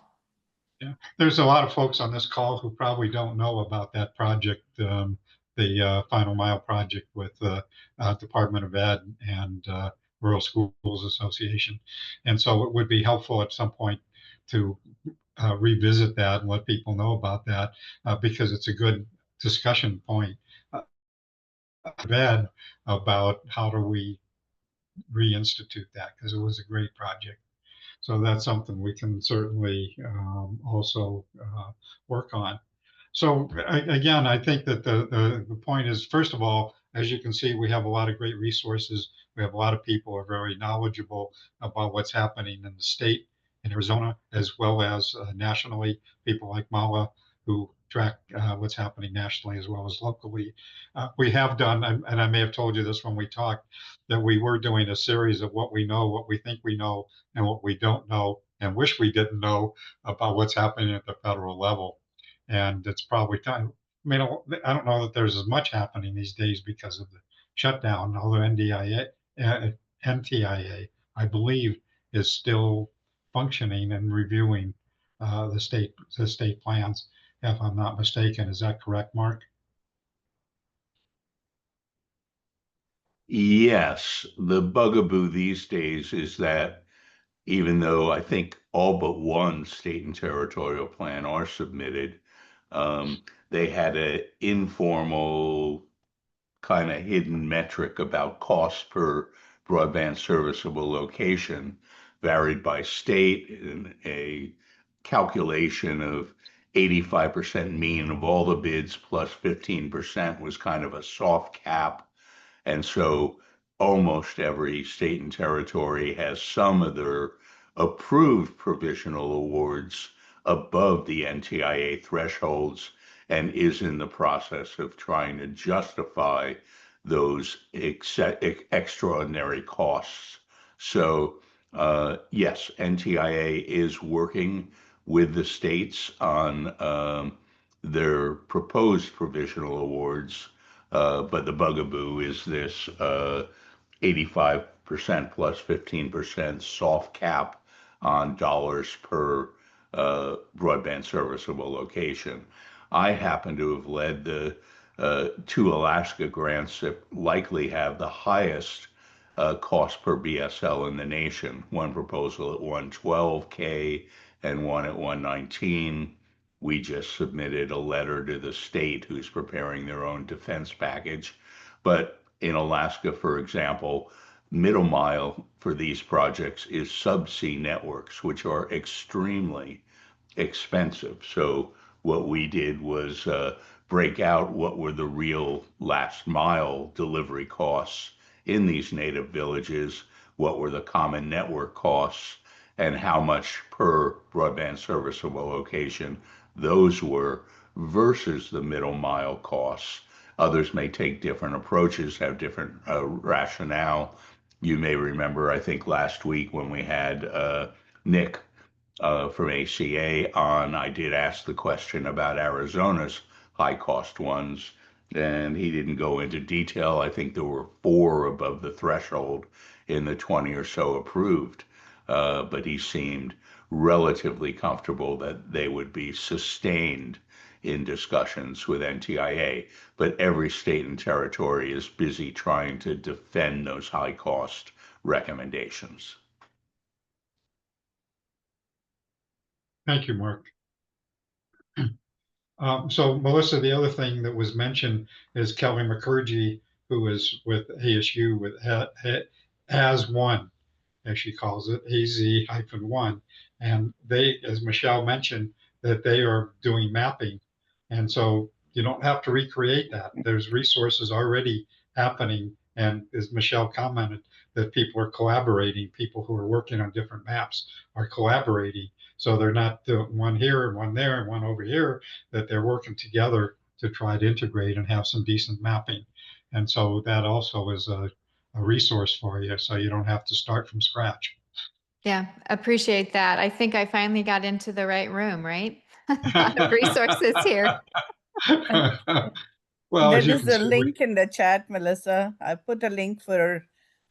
Yeah, there's a lot of folks on this call who probably don't know about that project, the Final Mile project with Department of Ed and Rural Schools Association. And so it would be helpful at some point to revisit that and let people know about that because it's a good discussion point ed about how do we reinstitute that, because it was a great project. So that's something we can certainly also work on. So again, I think that the point is, first of all, as you can see, we have a lot of great resources. We have a lot of people who are very knowledgeable about what's happening in the state, in Arizona, as well as nationally. People like Mala who track what's happening nationally as well as locally. We have done, and I may have told you this when we talked, that we were doing a series of what we know, what we think we know, and what we don't know, and wish we didn't know about what's happening at the federal level. And it's probably time. I mean, I don't know that there's as much happening these days because of the shutdown, although NTIA, I believe, is still functioning and reviewing the state plans, if I'm not mistaken. Is that correct, Mark? Yes, the bugaboo these days is that even though I think all but one state and territorial plan are submitted, they had an informal kind of hidden metric about cost per broadband serviceable location, varied by state, and a calculation of 85% mean of all the bids plus 15% was kind of a soft cap. And so almost every state and territory has some of their approved provisional awards above the NTIA thresholds and is in the process of trying to justify those extraordinary costs. So, yes, NTIA is working with the states on their proposed provisional awards, but the bugaboo is this 85% plus 15% soft cap on dollars per broadband serviceable location. I happen to have led the two Alaska grants that likely have the highest cost per BSL in the nation. One proposal at 112K and one at 119. We just submitted a letter to the state who's preparing their own defense package. But in Alaska, for example, middle mile for these projects is subsea networks, which are extremely expensive. So what we did was break out what were the real last mile delivery costs in these native villages, what were the common network costs, and how much per broadband serviceable location those were versus the middle mile costs. Others may take different approaches, have different rationale. You may remember, I think last week when we had Nick from ACA on, I did ask the question about Arizona's high cost ones, And he didn't go into detail. I think there were 4 above the threshold in the 20 or so approved. But he seemed relatively comfortable that they would be sustained in discussions with NTIA. But every state and territory is busy trying to defend those high cost recommendations. Thank you, Mark. So Melissa, the other thing that was mentioned is Kelly McCurgy, who is with ASU with as one, as she calls it, AZ-1. And they, as Michelle mentioned, that they are doing mapping. And so you don't have to recreate that. There's resources already happening. And as Michelle commented, that people are collaborating, people who are working on different maps are collaborating. So they're not doing one here and one there and one over here, that they're working together to try to integrate and have some decent mapping. And so that also is a resource for you, so you don't have to start from scratch. Yeah, appreciate that. I think I finally got into the right room, right? A lot of resources here. Well, There as you is can a see, link in the chat, Melissa. I put a link for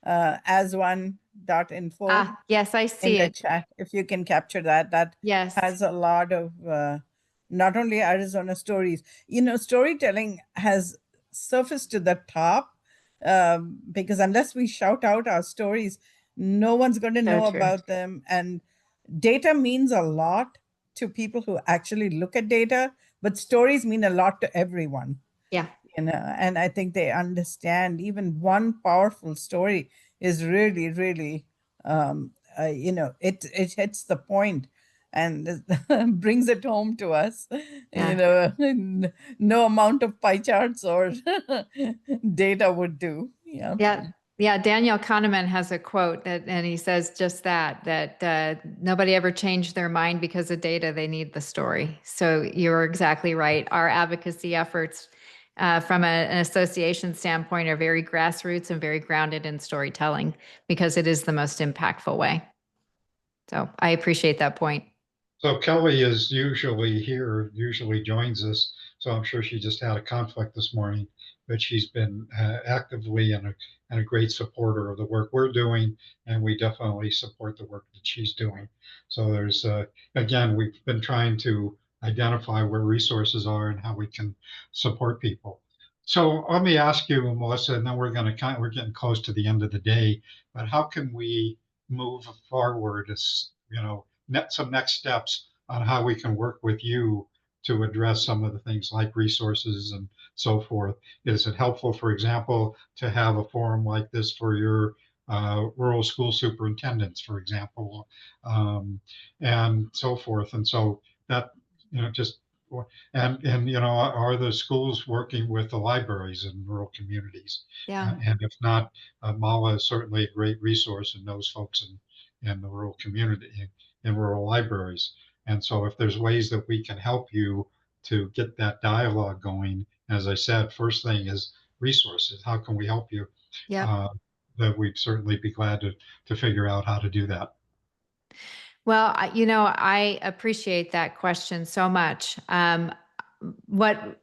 as1.info Yes, I in see the it. chat. If you can capture that, that Yes. has a lot of not only Arizona stories. You know, storytelling has surfaced to the top because unless we shout out our stories, no one's going to So know true. about them. And data means a lot to people who actually look at data, but stories mean a lot to everyone. Yeah. You know, and I think they understand even one powerful story is really, really, you know, it hits the point and brings it home to us. Yeah. You know, no amount of pie charts or data would do. Yeah. Yeah. Yeah. Daniel Kahneman has a quote that, and he says just that nobody ever changed their mind because of data. They need the story. So you're exactly right. Our advocacy efforts from an association standpoint are very grassroots and very grounded in storytelling because it is the most impactful way. So I appreciate that point. so Kelly is usually here, usually joins us. So I'm sure she just had a conflict this morning, but she's been actively and a great supporter of the work we're doing, and we definitely support the work that she's doing. So there's, again, we've been trying to identify where resources are and how we can support people. So let me ask you, Melissa, and then we're getting close to the end of the day, but how can we move forward as, you know, some next steps on how we can work with you to address some of the things like resources and so forth. Is it helpful, for example, to have a forum like this for your rural school superintendents, for example, and so forth? And so that, you know, just and you know, are the schools working with the libraries in rural communities? Yeah. And if not, Mala is certainly a great resource and knows folks in the rural community, in rural libraries. And so if there's ways that we can help you to get that dialogue going, as I said, first thing is resources. How can we help you? Yeah. That we'd certainly be glad to figure out how to do that. Well, you know, I appreciate that question so much. What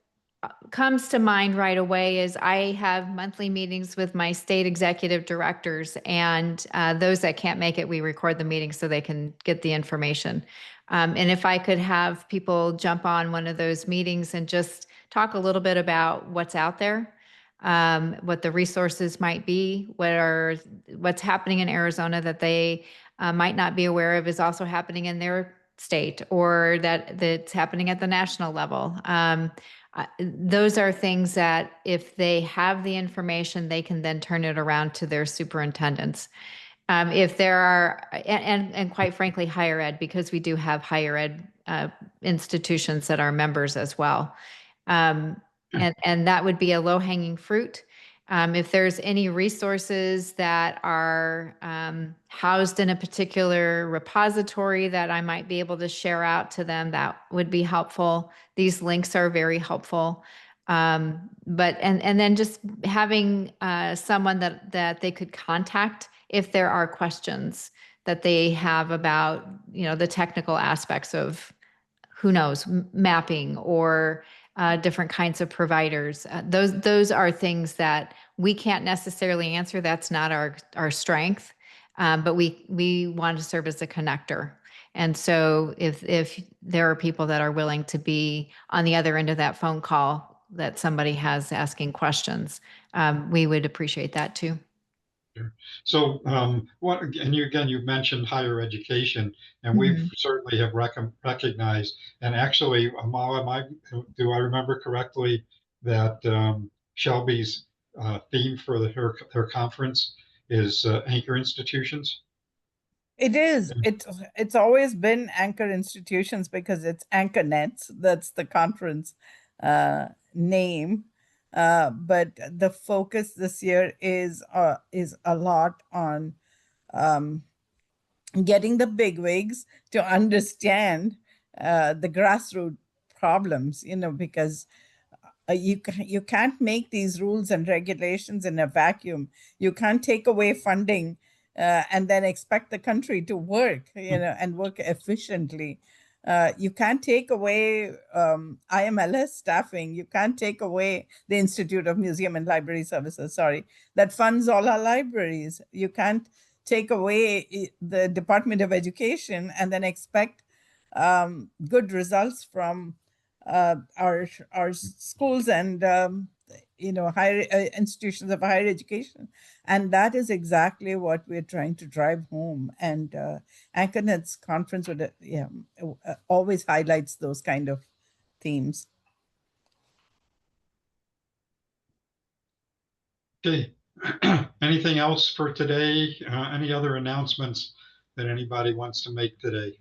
comes to mind right away is I have monthly meetings with my state executive directors, and those that can't make it, we record the meeting so they can get the information. And if I could have people jump on one of those meetings and just talk a little bit about what's out there, what the resources might be, what's happening in Arizona that they might not be aware of is also happening in their state, or that's happening at the national level. Those are things that if they have the information, they can then turn it around to their superintendents. If there are, and quite frankly, higher ed, because we do have higher ed institutions that are members as well. And that would be a low hanging fruit. If there's any resources that are housed in a particular repository that I might be able to share out to them, that would be helpful. These links are very helpful. But then just having someone that they could contact if there are questions that they have about, you know, the technical aspects of, who knows, mapping or different kinds of providers. Those are things that we can't necessarily answer. That's not our strength, but we want to serve as a connector. And so if there are people that are willing to be on the other end of that phone call that somebody has asking questions, we would appreciate that too. Sure. So you mentioned higher education, and we Mhm. certainly have recognized, and actually, Amala, do I remember correctly that Shelby's theme for her conference is anchor institutions? It is. It's always been anchor institutions because it's anchor nets. That's the conference name. But the focus this year is a lot on um, getting the bigwigs to understand the grassroots problems. Because you can't make these rules and regulations in a vacuum. You can't take away funding and then expect the country to work, and work efficiently. You can't take away IMLS staffing. You can't take away the Institute of Museum and Library Services, sorry, that funds all our libraries. You can't take away the Department of Education and then expect good results from our schools and higher institutions of higher education. And that is exactly what we're trying to drive home. And AnchorNet's conference would always highlights those kind of themes. Okay. Anything else for today? Any other announcements that anybody wants to make today?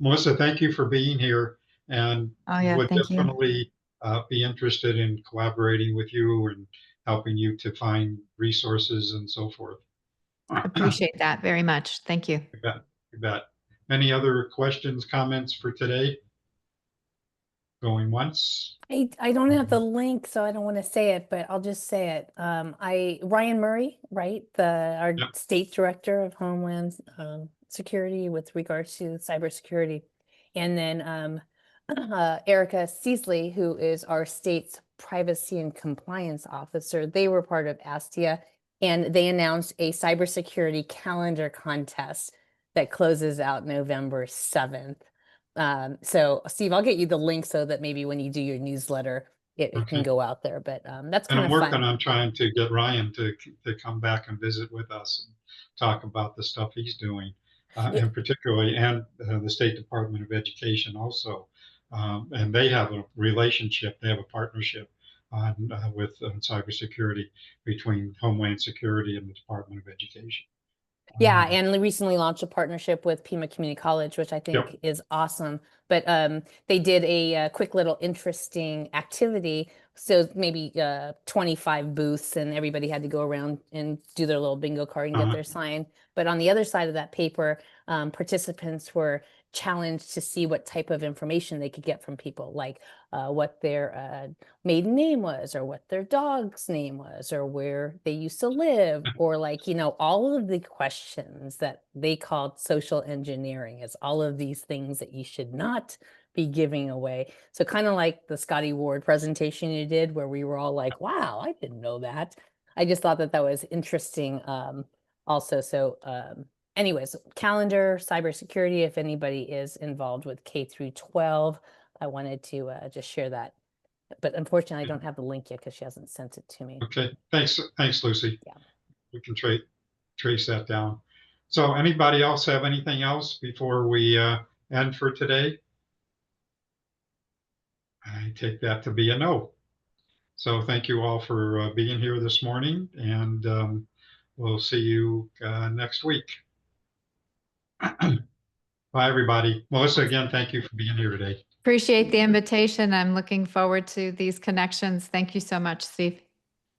Melissa, thank you for being here, and Oh yeah, would thank you. definitely be interested in collaborating with you and helping you to find resources and so forth. Appreciate that very much. Thank you. You bet. You bet. Any other questions, comments for today? Going once? I don't have the link, so I don't want to say it, but I'll just say it. Ryan Murray, right? Our Yep. State Director of Homeland Security with regards to cybersecurity. And then Erica Seasley, who is our state's Privacy and Compliance Officer. They were part of ASTIA, and they announced a cybersecurity calendar contest that closes out November 7th. So Steve, I'll get you the link so that maybe when you do your newsletter, it can go out there. But that's And kind I'm of working fun. on trying to get Ryan to come back and visit with us and talk about the stuff he's doing, and particularly, and the State Department of Education also. And they have a relationship, they have a partnership on with cybersecurity between Homeland Security and the Department of Education. Yeah, and they recently launched a partnership with Pima Community College, which I think Yep. is awesome. But they did a quick little interesting activity. So maybe 25 booths, and everybody had to go around and do their little bingo card and get their sign. But on the other side of that paper, participants were challenged to see what type of information they could get from people, like what their maiden name was, or what their dog's name was, or where they used to live, or like, all of the questions that they called social engineering. Is all of these things that you should not be giving away. So kind of like the Scotty Ward presentation you did, where we were all like, wow, I didn't know that. I just thought that was interesting also. So anyways, calendar, cybersecurity, if anybody is involved with K through 12, I wanted to just share that. But unfortunately, I don't have the link yet because she hasn't sent it to me. Okay, thanks, Lucy. Yeah. We can trace that down. So anybody else have anything else before we end for today? I take that to be a no. So thank you all for being here this morning, and we'll see you next week. Bye, everybody. Melissa, again, thank you for being here today. Appreciate the invitation. I'm looking forward to these connections. Thank you so much, Steve.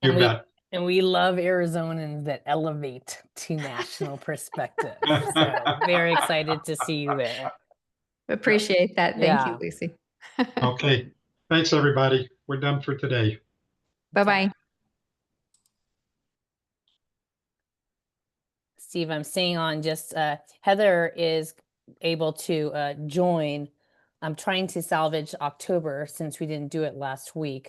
You bet. And we love Arizonans that elevate to national perspective. So very excited to see you there. Appreciate that. Thank you, Lucy. Okay. Thanks, everybody. We're done for today. Bye-bye. Steve, I'm seeing on just Heather is able to join I'm trying to salvage October since we didn't do it last week.